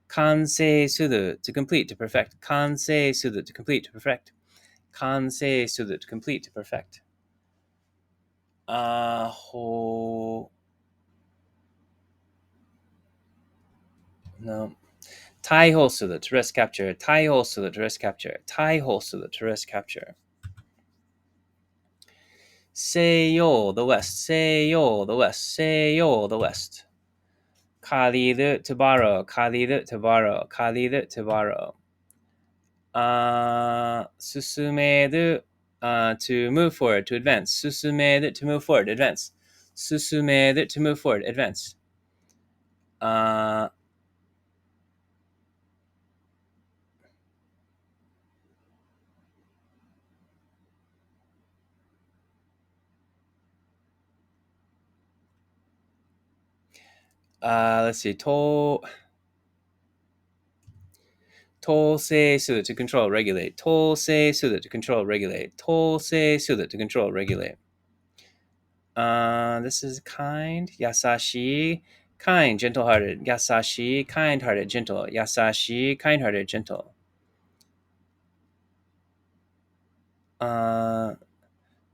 完成する to complete to perfect 完成する to complete to perfect 完成する to complete to perfect ほno 逮捕する to risk capture 逮捕する to risk capture 逮捕する to risk capture 西洋 the west 西洋 the west 西洋 the west 借りる to borrow 借りる to borrow 借りる to borrow 進める、to move forward to advance 進める to move forward advance 進める to move forward advance let's see. 統制する to control, regulate. 統制する to control, regulate. 統制する to control, regulate. This is kind, 優しい kind, gentle-hearted, 優しい kind-hearted, gentle, 優しい kind-hearted, gentle. 頭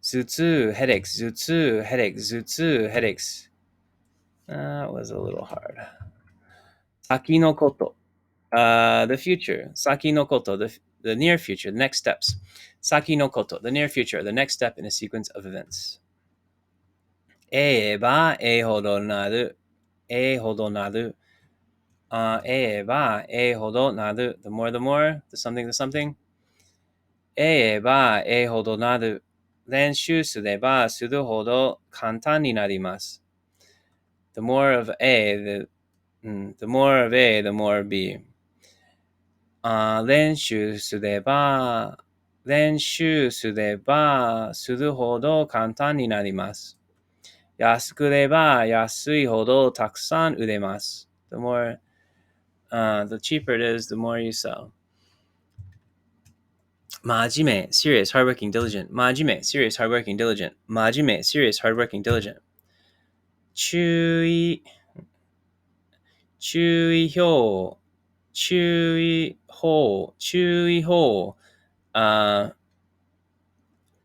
痛 headaches, 頭痛 headaches, 頭痛 headaches. That was a little hard. 先のこと the future, 先のこと the near future, the next steps. 先のこと the near future, the next step in a sequence of events. ええばええほどなる、ええほどなる。ええばええほどなる。The more, the more, the something, the something. ええばええほどなる。練習すればするほど簡単になります。The more of A, the more of A, the more B. 練習すればするほど簡単になります。安くれば安いほどたくさん売れます。The more, the cheaper it is, the more you sell. 真面目 serious, hardworking, diligent. 真面目 serious, hardworking, diligent. 真面目 serious, hardworking, diligent. 注意報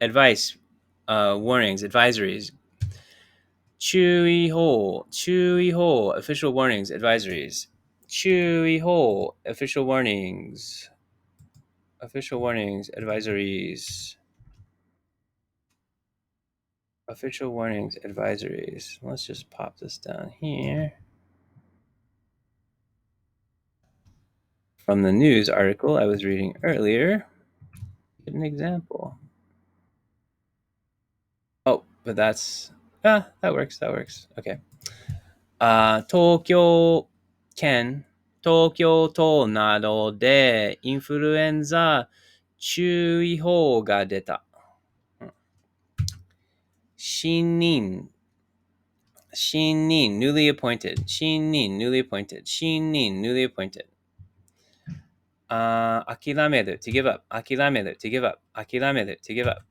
advice, warnings, advisories. 注意報 official warnings, advisories. 注意報 official warnings, advisories. Official warnings, advisories. Let's just pop this down here. From the news article I was reading earlier. Get an example. Oh, but that works. Okay. 東京都などでインフルエンザ注意報が出た。新任 newly appointed. 新任 newly appointed. 新任 newly appointed. 諦める to give up. 諦める to give up. 諦める to give up.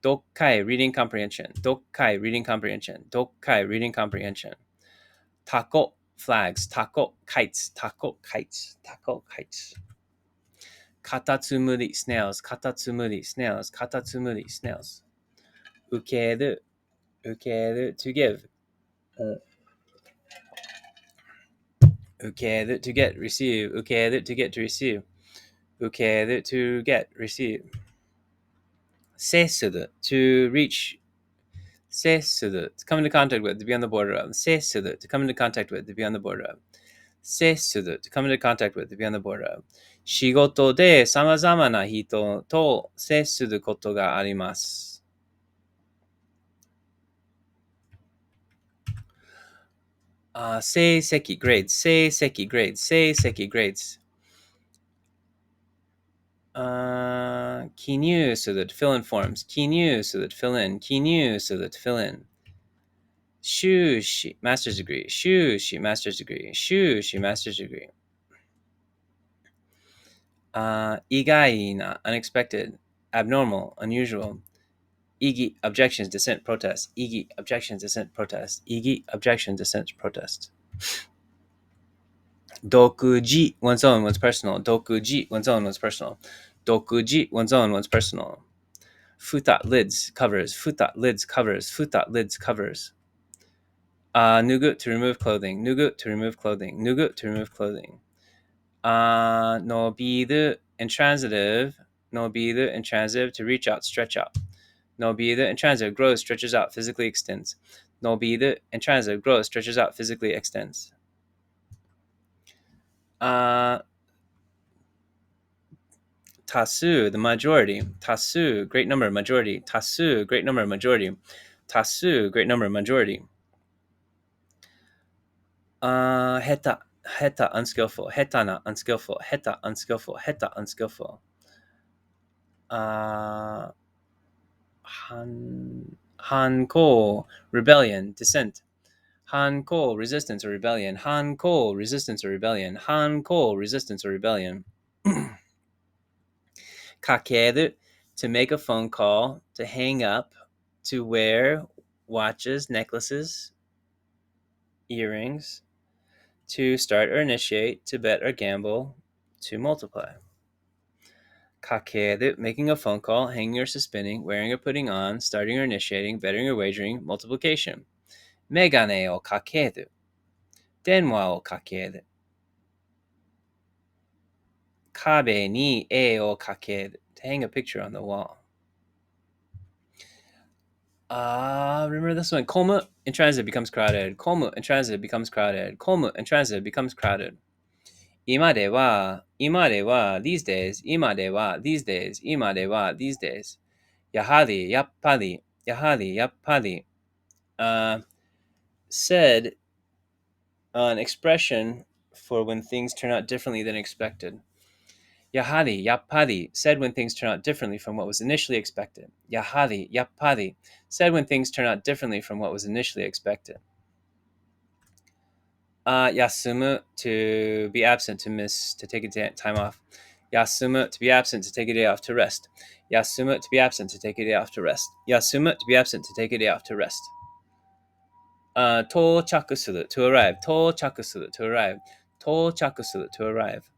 読解 reading comprehension. 読解 reading comprehension. 読解 reading comprehension. タコ flags. タコ kites. タコ kites. タコ kites. カタツムリ snails. カタツムリ snails. カタツムリ snails. 受ける to give. 受ける to get, receive. 受ける to get, to receive. 受ける to get, receive. 接する to reach. 接する to come into contact with, to be on the border of. 接する to come into contact with, to be on the border of. 接する to come into contact with, to be on the border of. 仕事で様々な人と接することがあります。成績 grades, 成績 grades, 成績 grades. 記入する fill in forms, 記入する fill in, 記入する fill in. 修士 master's degree, 修士 master's degree, 修士 master's degree. 意外な unexpected, abnormal, unusual. 異議 objections, dissent, protest. 異議 objections, dissent, protest. 異議 objections, dissent, protest. 独自 one's own, one's personal. 独自 one's own, one's personal. 独自 one's own, one's personal. 蓋 lids, covers. 蓋 lids, covers. 蓋 lids, covers. 脱ぐ to remove clothing. 脱ぐ to remove clothing. 脱ぐ to remove clothing. 伸びる intransitive. 伸びる intransitive to reach out, stretch out. 伸びる intransitive grows, stretches out, physically extends. 伸びる intransitive grows, stretches out, physically extends. 多数 the majority. 多数 great number, majority. 多数 great number, majority. 多数 great number, majority. 下手 unskillful. 下手な unskillful. 下手 unskillful. 下手 unskillful. 反抗 rebellion, dissent. Hanko, resistance or rebellion. Hanko, resistance or rebellion. Hanko, resistance or rebellion. Kakeru, to make a phone call, to hang up, to wear watches, necklaces, earrings, to start or initiate, to bet or gamble, to multiply. Kakeru, making a phone call, hanging or suspending, wearing or putting on, starting or initiating, betting or wagering, multiplication. Megane o kakeru. Denwa o kakeru. Kabe ni e o kakeru. To hang a picture on the wall. Remember this one. Komu in transit becomes crowded. Komu in transit becomes crowded. Komu in transit becomes crowded. Imade wa, these days. Imade wa, these days. Imade wa, these days. Yahari, yappari. Said an expression for when things turn out differently than expected. Yappari, said when things turn out differently from what was initially expected. Yappari, said when things turn out differently from what was initially expected. Yasumu, to be absent, to miss, to take a time off. Yasumu, to be absent, to take a day off, to rest. Yasumu, to be absent, to take a day off, to rest. Yasumu, to be absent, to take a day off, to rest. Tochaku suru, to arrive. Tochaku suru, to arrive. Tochaku suru, to arrive.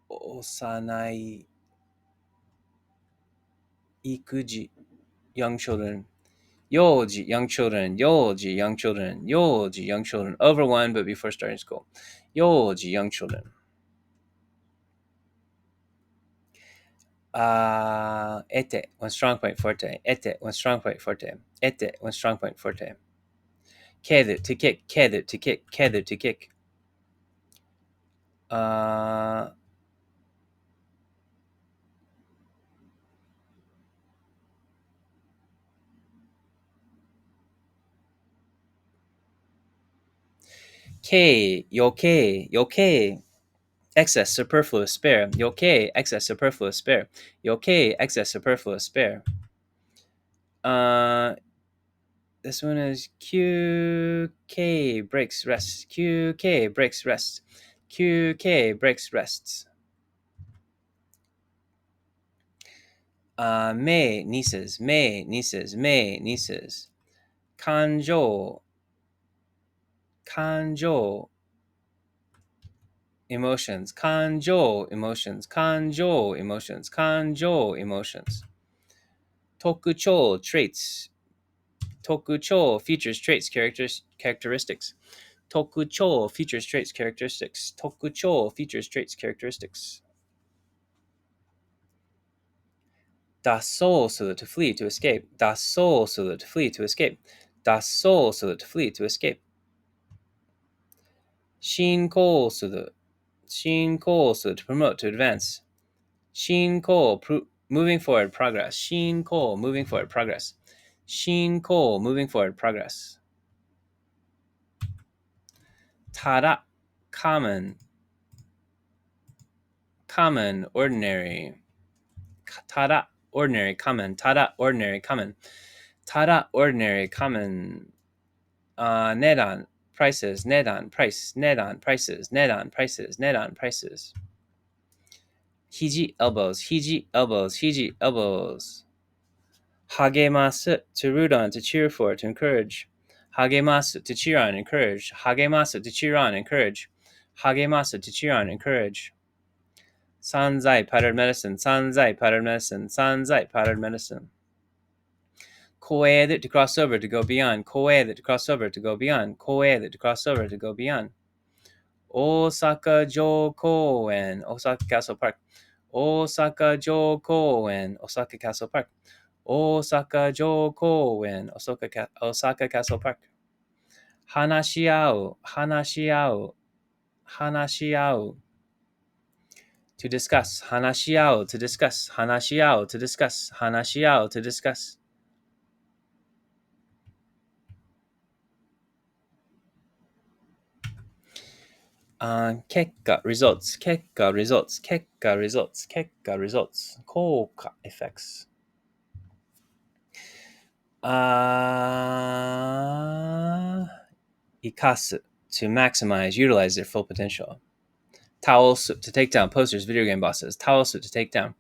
Osanai, ikuji, young children. Yoji, young children. Yoji, young children. Yoji, young children. Over one, but before starting school. Yoji, young children. Ete, one strong point forte. Ete, one strong point forte. Ete, one strong point forte. Kedu, to kick. Kedu, to kick. Kedu, to kick. Yoke, excess, superfluous, spare. Yoke, excess, superfluous, spare. Yoke, excess, superfluous, spare. This one is QK breaks rest. QK breaks rest. QK breaks rests. May nieces. Kanjo, emotions. Kanjo, emotions. Tokucho, traits. Tokucho, features, traits, characteristics. Tokucho, features, traits, characteristics. Tokucho, features, traits, characteristics. Daso, so that to flee, to escape. Daso, so that to flee, to escape. Daso, so that to flee, to escape. Shinko, so that to promote, to advance. Shinko, moving forward, progress. Shinko, moving forward, progress. Shinko, moving forward, progress. Tada, common, ordinary. Tada, ordinary, common. Tada, ordinary, common. Tada, ordinary, common. Nedan, prices. Nedan, price. Nedan, prices. Nedan, prices. Nedan, prices. Hiji, elbows. Hiji, elbows. Hiji, elbows. Hagemasu, to root on, to cheer for, to encourage. Hagemasu, to cheer on, encourage. Hagemasu, to cheer on, encourage. Hagemasu, to cheer on, encourage. Sanzai, powdered medicine. Sanzai, powdered medicine. Sanzai, powdered medicine. Koeru, to cross over, to go beyond. Koeru, to cross over, to go beyond. Koeru, to cross over, to go beyond. Osaka Jo Koen, Osaka Castle Park. Osaka Jo Koen, Osaka Castle Park. Osaka Jo Koen, Osaka Castle Park. Hanashiau, to discuss. Hanashiau, to discuss. Hanashiau, to discuss. Hanashiau, to discuss. Kekka, results. Kouka, effects. 生かす to maximize, utilize their full potential. 倒す to take down posters, video game bosses. 倒す to take down.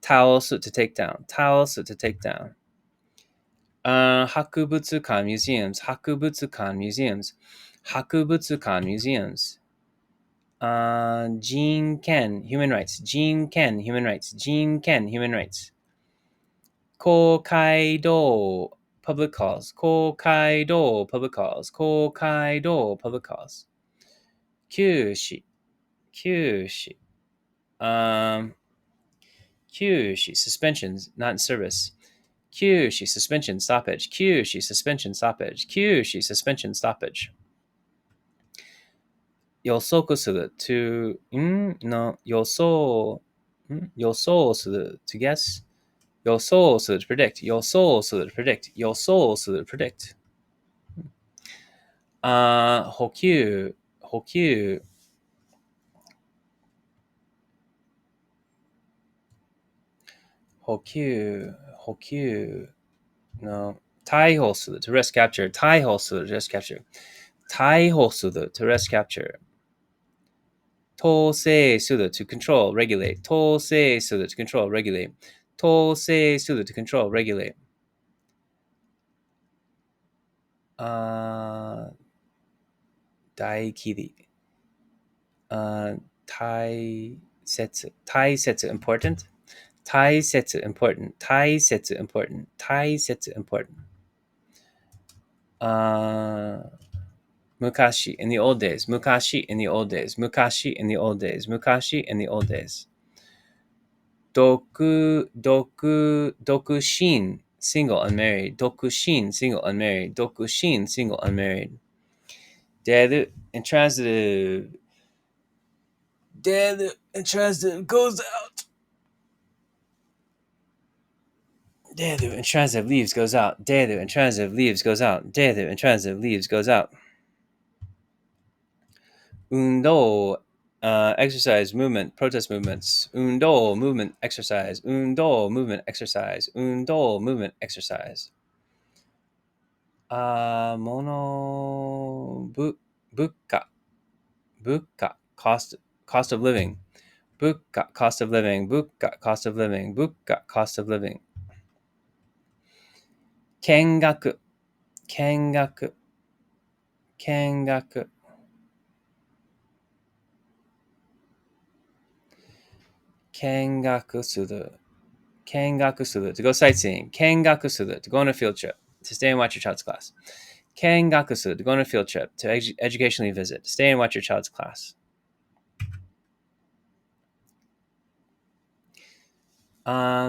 倒す to take down. 倒す to take down. 博物館 museums. 博物館 museums. 博物館 museums. 人権 human rights. 人権 human rights. 人権 human rights. 公会堂 public calls. 公会堂 public calls. 公会堂 public calls. 休止 休止 休止 suspensions not in service. 休止 suspension stoppage. 休止 suspension stoppage. 休止 suspension stoppage. 予測する to no 予想する to guess. 予想する to predict. 予想する to predict. 予想する to predict. 補給補給補給補給 no 逮捕する to arrest capture. 逮捕する to arrest capture. 逮捕する to arrest capture. 統制する to control, regulate. 統制する to control, regulate. 統制する to control, regulate. 大切大切大切 important 大切 important 大切 important 大切 important 昔 in the old days 昔 in the old days 昔 in the old days 昔 in the old days 独身 single unmarried 独身 single unmarried 独身 single unmarried 出る intransitive 出る intransitive goes out 出る intransitive leaves goes out 出る intransitive leaves goes out 出る intransitive leaves goes out 運動exercise, movement, protest movements. 運動 movement, exercise. 運動 movement, exercise. 運動 movement, exercise. 物価 cost of living. 物価 cost of living. 物価 cost of living. 物価 cost of living. 見学見学する to go sightseeing 見学する to go on a field trip to stay and watch your child's class 見学する to go on a field trip to educationally visit to stay and watch your child's class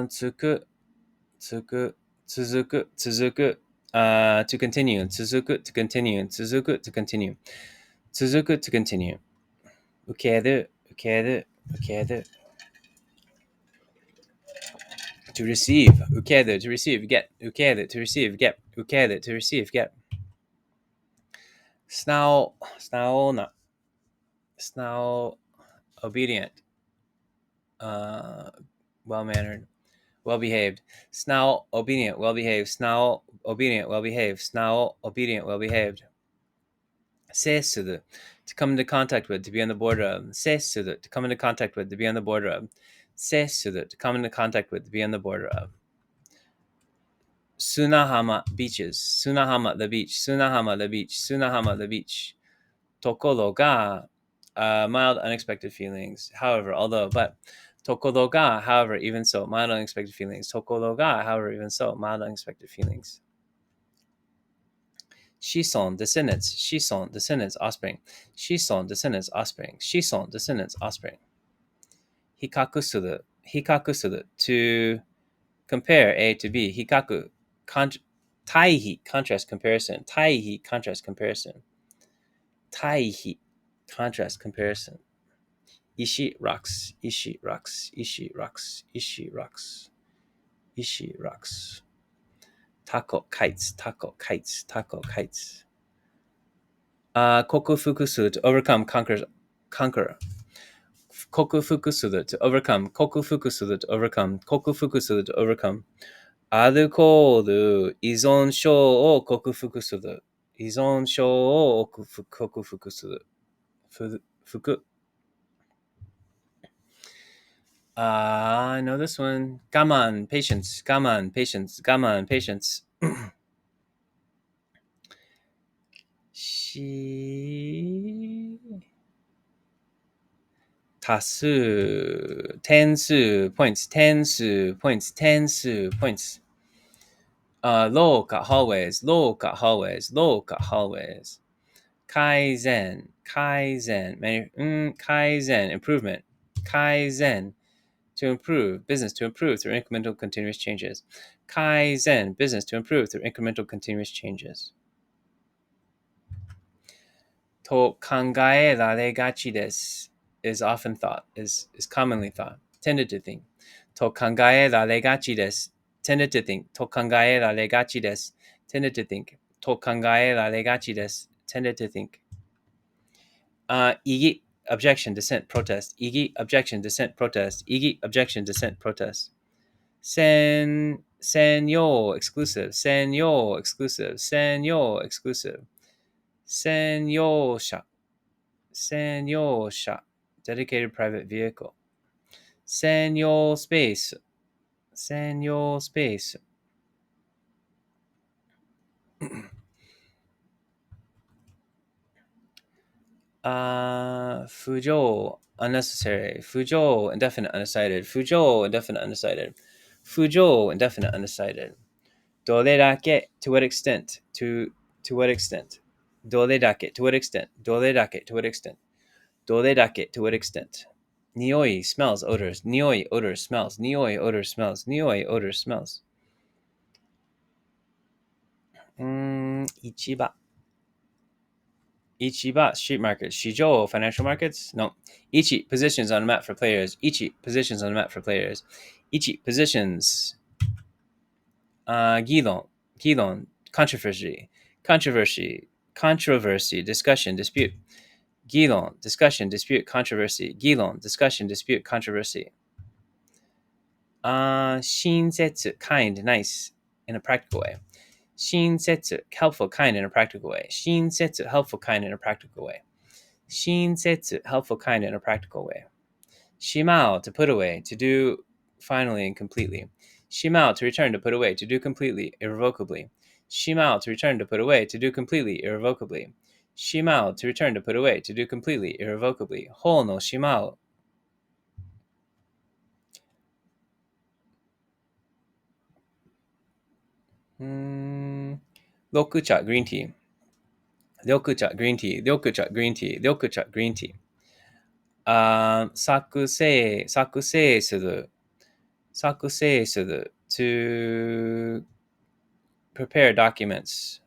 続く to continue 続く to continue 続く to continue 続く to continue 受ける to receive 受ける to receive get 受ける to receive get 受ける to receive get 素直な obedient well-mannered well-behaved 素直 obedient well-behaved 素直 obedient well-behaved 素直 obedient well-behaved 接する to come into contact with to be on the border of 接する to come into contact with to be on the border of 接する to come into contact with to be on the border of 砂浜 beaches 砂浜 the beach 砂浜 the beach 砂浜 the beach ところがmild unexpected feelings however although but ところが however even so mild unexpected feelings ところが however even so mild unexpected feelings 子孫 descendants 子孫 descendants offspring 子孫 descendants offspring 子孫 descendants offspring 比較する to compare A to B 比較対比 contrast comparison 対比 contrast comparison 対比 contrast comparison 石 rocks 石 rocks 石 rocks 石 rocks 石 rocks タコ kites 克服する to overcome conquer 克服する to overcome 克服する to overcome 克服する to overcome アルコール依存症を克服する。依存症を克服する。I know this one. 我慢 patience. 我慢 patience. 我慢 patience. 多数点数 points 点数 points 点数 points廊下 hallways 廊下 hallways 廊下 hallways 改善改善改善 improvement 改善 to improve business to improve through incremental continuous changes 改善 business to improve through incremental continuous changes と考えられがちです is often thought, is commonly thought, tended to think. と考えられがちです tended to think. と考えられがちです tended to think. と考えられがちです tended to think. 異議 objection, dissent, protest. 異議 objection, dissent, protest. 異議 objection, dissent, protest. 専用 exclusive, 専用 exclusive, 専用 exclusive. 専用車専用車 dedicated private vehicle 専用スペース専用スペース不条 unnecessary 不条 indefinite undecided 不条 indefinite undecided 不条 indefinite undecided どれだけ to what extent to what extent どれだけ to what extent どれだけ to what extent どれだけ to what extent 匂い smells odors 匂い odor smells 匂い odor smells 匂い odor smells 市場street market 市場 financial markets no 1 positions on a map for players 1 positions on a map for players 1 positions 議論 controversy discussion dispute 議論 discussion dispute controversy 議論 discussion dispute controversy 親切 kind nice in a practical way 親切 helpful kind in a practical way 親切 helpful kind in a practical way 親切 helpful kind in a practical way しまう to put away to do finally and completely しまう to return to put away to do completely irrevocably しまう to return to put away to do completely irrevocably しまう to return to put away to do completely irrevocably ほのしまう緑茶 green tea 緑茶 green tea 緑茶 green tea 緑茶 green tea 作成する to prepare documents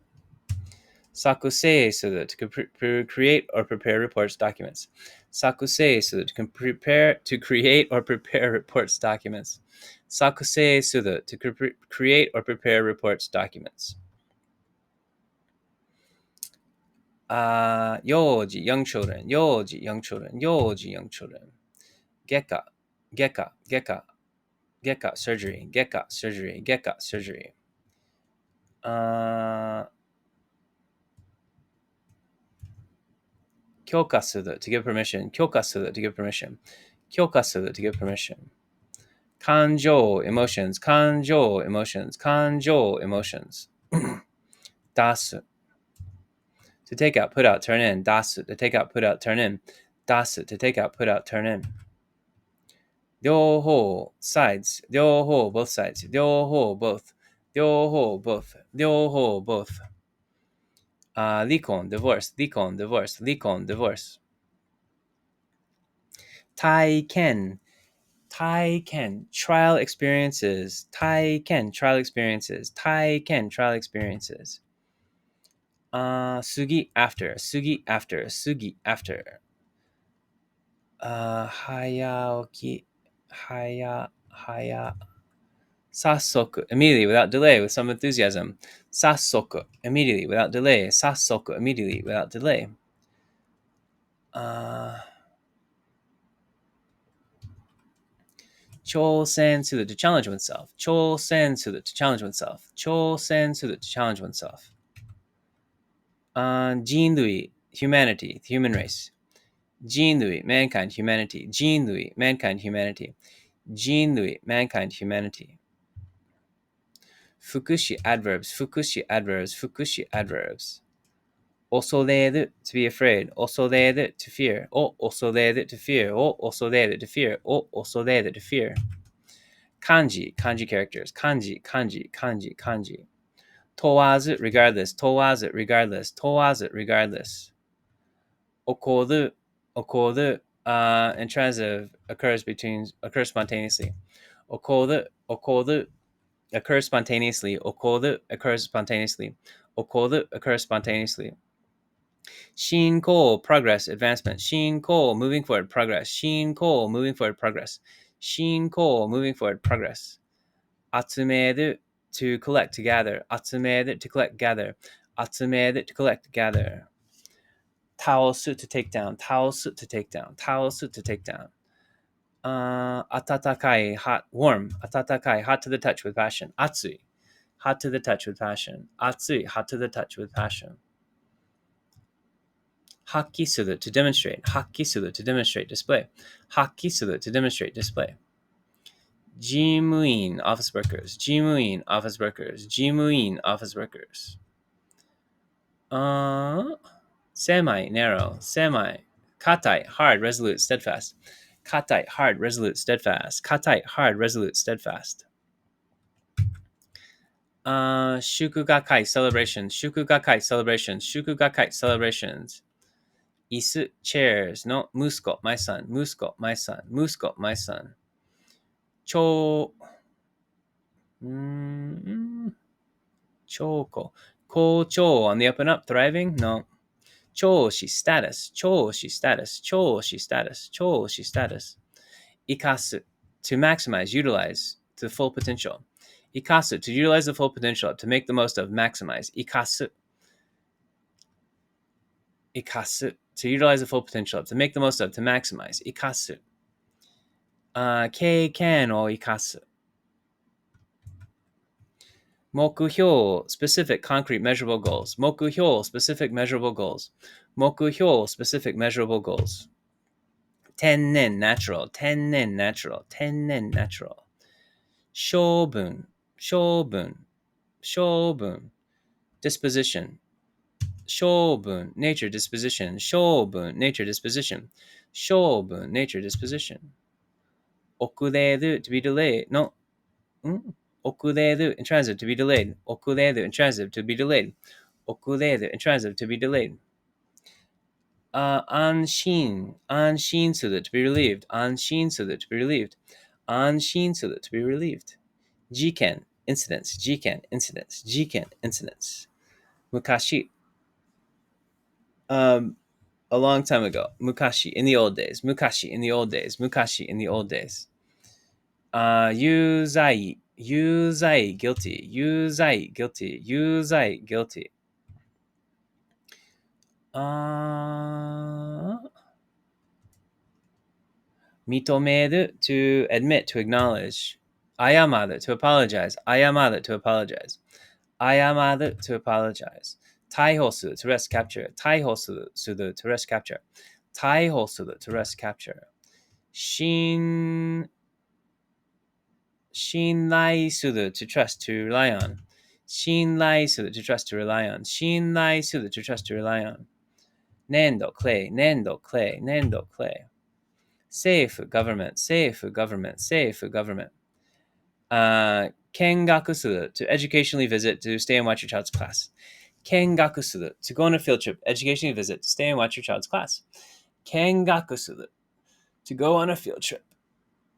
作成する to create or prepare reports documents 作成する to create or prepare reports documents 作成する to create or prepare reports documents 幼児 young children 幼児 young children 幼児 young children 外科 surgery 外科 surgery 外科 surgery 許可する to give permission 許可する to give permission 許可する to give permission 感情 emotions 感情 emotions 感情 emotions 出す to take out put out turn in 出す to take out put out turn in 出す to take out put out turn in 両方 sides 両方 both sides 両方 both 両方 both 両方 both 離婚 divorce 離婚 divorce 離婚 divorce 体験 trial experiences 体験 trial experiences 体験 trial experiences 過ぎ after 過ぎ after 過ぎ after 早起き早速 immediately without delay with some enthusiasm 早速 immediately without delay 早速 immediately without delay 挑戦する to challenge oneself. 挑戦する to challenge oneself. 挑戦する to challenge oneself. 人類 humanity, human race. 人類 mankind, humanity. 人類 mankind, humanity. 人類 mankind, humanity. 副詞 adverbs, 副詞 adverbs, 副詞 adverbs. 恐れる to be afraid. 恐れる to fear. を恐れる to fear. を恐れる to fear. を恐れる to fear. 漢字 kanji characters. 漢字 kanji, kanji, kanji. 問わず regardless. 問わず regardless. 問わず regardless. 起こる intransitive occurs spontaneously. 起こる occurs spontaneously. 起こる occurs spontaneously. 起こる occurs spontaneously. 進行 progress, advancement. 進行 moving forward, progress. 進行 moving forward, progress. 進行 moving forward, progress. 集める to collect, to gather. 集める to collect, gather. 集める to collect, gather. 倒す to take down, 倒す to take down, 倒す to take down. 温かい hot, warm. 温かい hot to the touch with passion. 熱い hot to the touch with passion. 熱い hot to the touch with passion. 発揮する to demonstrate. 発揮する to demonstrate, display. 発揮する to demonstrate, display. 事務員 office workers. 事務員 office workers. 事務員 office workers. Semi, narrow, semi. 硬い hard, resolute, steadfast. 硬い hard, resolute, steadfast. 硬い hard, resolute, steadfast. 祝賀会 celebrations. 祝賀会 celebrations. 祝賀会 celebrations. 椅子 chairs の息子 my son. 息子 my son. 息子 my son. 超校長 on the up and up, thriving? No. 長子 status, 長子 status, 長子 status, 長子 status. 生かす to maximize, utilize to the full potential. 生かす to utilize the full potential, to make the most of, maximize. 生かす 生かす to utilize the full potential, to make the most of, to maximize. 生かす経験を生かす目標 specific, concrete, measurable goals. 目標 specific, measurable goals. 目標 specific, measurable goals. 天然 natural, 天然 natural, 天然 natural. 性分 disposition. 性分 nature, disposition. 性分 nature, disposition. 性分 nature, disposition. 遅れる to be delayed. No. 遅れる intransitive to be delayed. 遅れる intransitive to be delayed. 遅れる intransitive to be delayed. 安心する to be relieved. 安心する to be relieved. 安心する to be relieved. 事件 incidents. 事件 incidents. 事件 incidents. 昔 a long time ago. 昔 in the old days. 昔 in the old days. 昔 in the old days. 有罪 guilty. 有罪 guilty. 有罪 guilty. 認める to admit, to acknowledge. 謝る to apologize. 謝る to apologize. 謝る to apologize. 逮捕する to arrest, capture. 逮捕する to arrest, capture. 逮捕する to arrest, capture. 信頼する to trust, to rely on. 信頼する to trust, to rely on. 信頼する to trust, to rely on. 粘土 clay. 粘土 clay. 粘土 clay. Safe government. Safe government. Safe government. 見学する to educationally visit, to stay and watch your child's class. 見学する to go on a field trip, educationally visit, to stay and watch your child's class. 見学する to go on a field trip,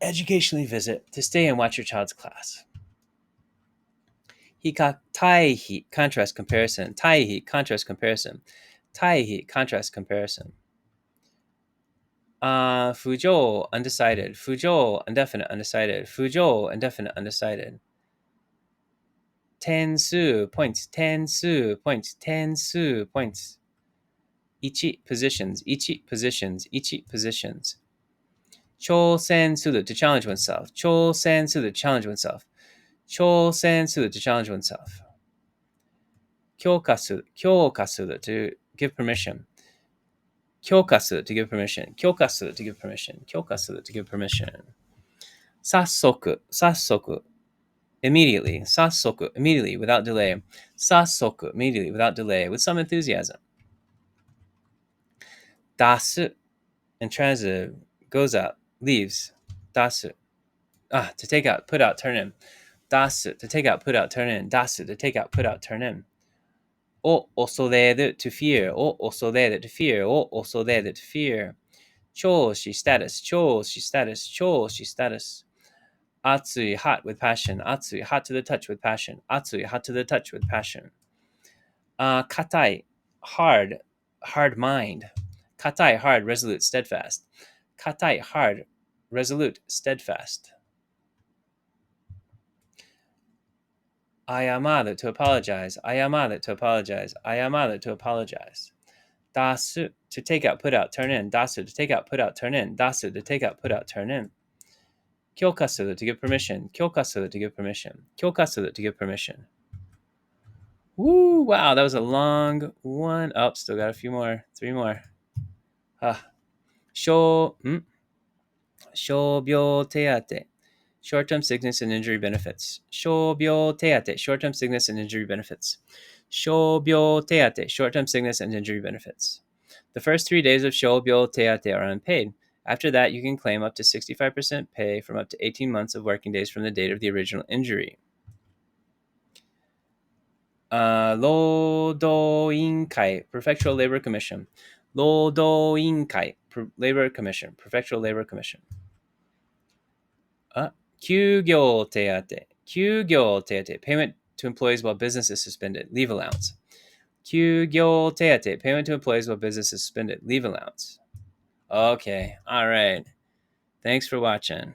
educationally visit, to stay and watch your child's class. 対比 contrast comparison. 対比 contrast comparison. 対比 contrast comparison. 浮上 undecided. 浮上 indefinite, undecided. 浮上 indefinite, undecided. 点数 points. 点数 points. 点数 points. 1 positions. 1 positions. 1 positions. 挑戦する to challenge oneself. 挑戦する to challenge oneself. 挑戦する to challenge oneself. 強化する to give permission. 強化する to give permission. 強化する to give permission. 強化する to give permission. 早速 immediately. 早速 immediately without delay. 早速 immediately without delay with some enthusiasm. 出す intransitive goes out, leaves. 出す to take out, put out, turn in. 出す to take out, put out, turn in. 出す to take out, put out, turn in. を恐れる to fear. を恐れる to fear. を恐れる to fear. 調子 status. 調子 status. 調子 status. 熱い hot with passion. 熱い hot to the touch with passion. 熱い hot to the touch with passion. 硬い hard mind. 硬い hard, resolute, steadfast. 硬い hard, resolute, steadfast. 謝る to apologize. 謝る to apologize. 謝る to apologize. 出す to take out, put out, turn in. 出す to take out, put out, turn in. 出す to take out, put out, turn in. 強化する to give permission. 強化する to give permission. 強化する to give permission. Woo! Wow, that was a long one. Oh, still got a few more. 3 more. 傷病手当 short-term sickness and injury benefits. 傷病手当 short-term sickness and injury benefits. 傷病手当 short-term sickness and injury benefits. The first 3 days of 傷病手当 are unpaid. After that, you can claim up to 65% pay from up to 18 months of working days from the date of the original injury. 労働委員会 Prefectural Labor Commission. 労働委員会 Labor Commission. Prefectural Labor Commission. 休業手当 休業手当 Payment to employees while business is suspended. Leave allowance. 休業手当 Payment to employees while business is suspended. Leave allowance. Okay. All right. Thanks for watching.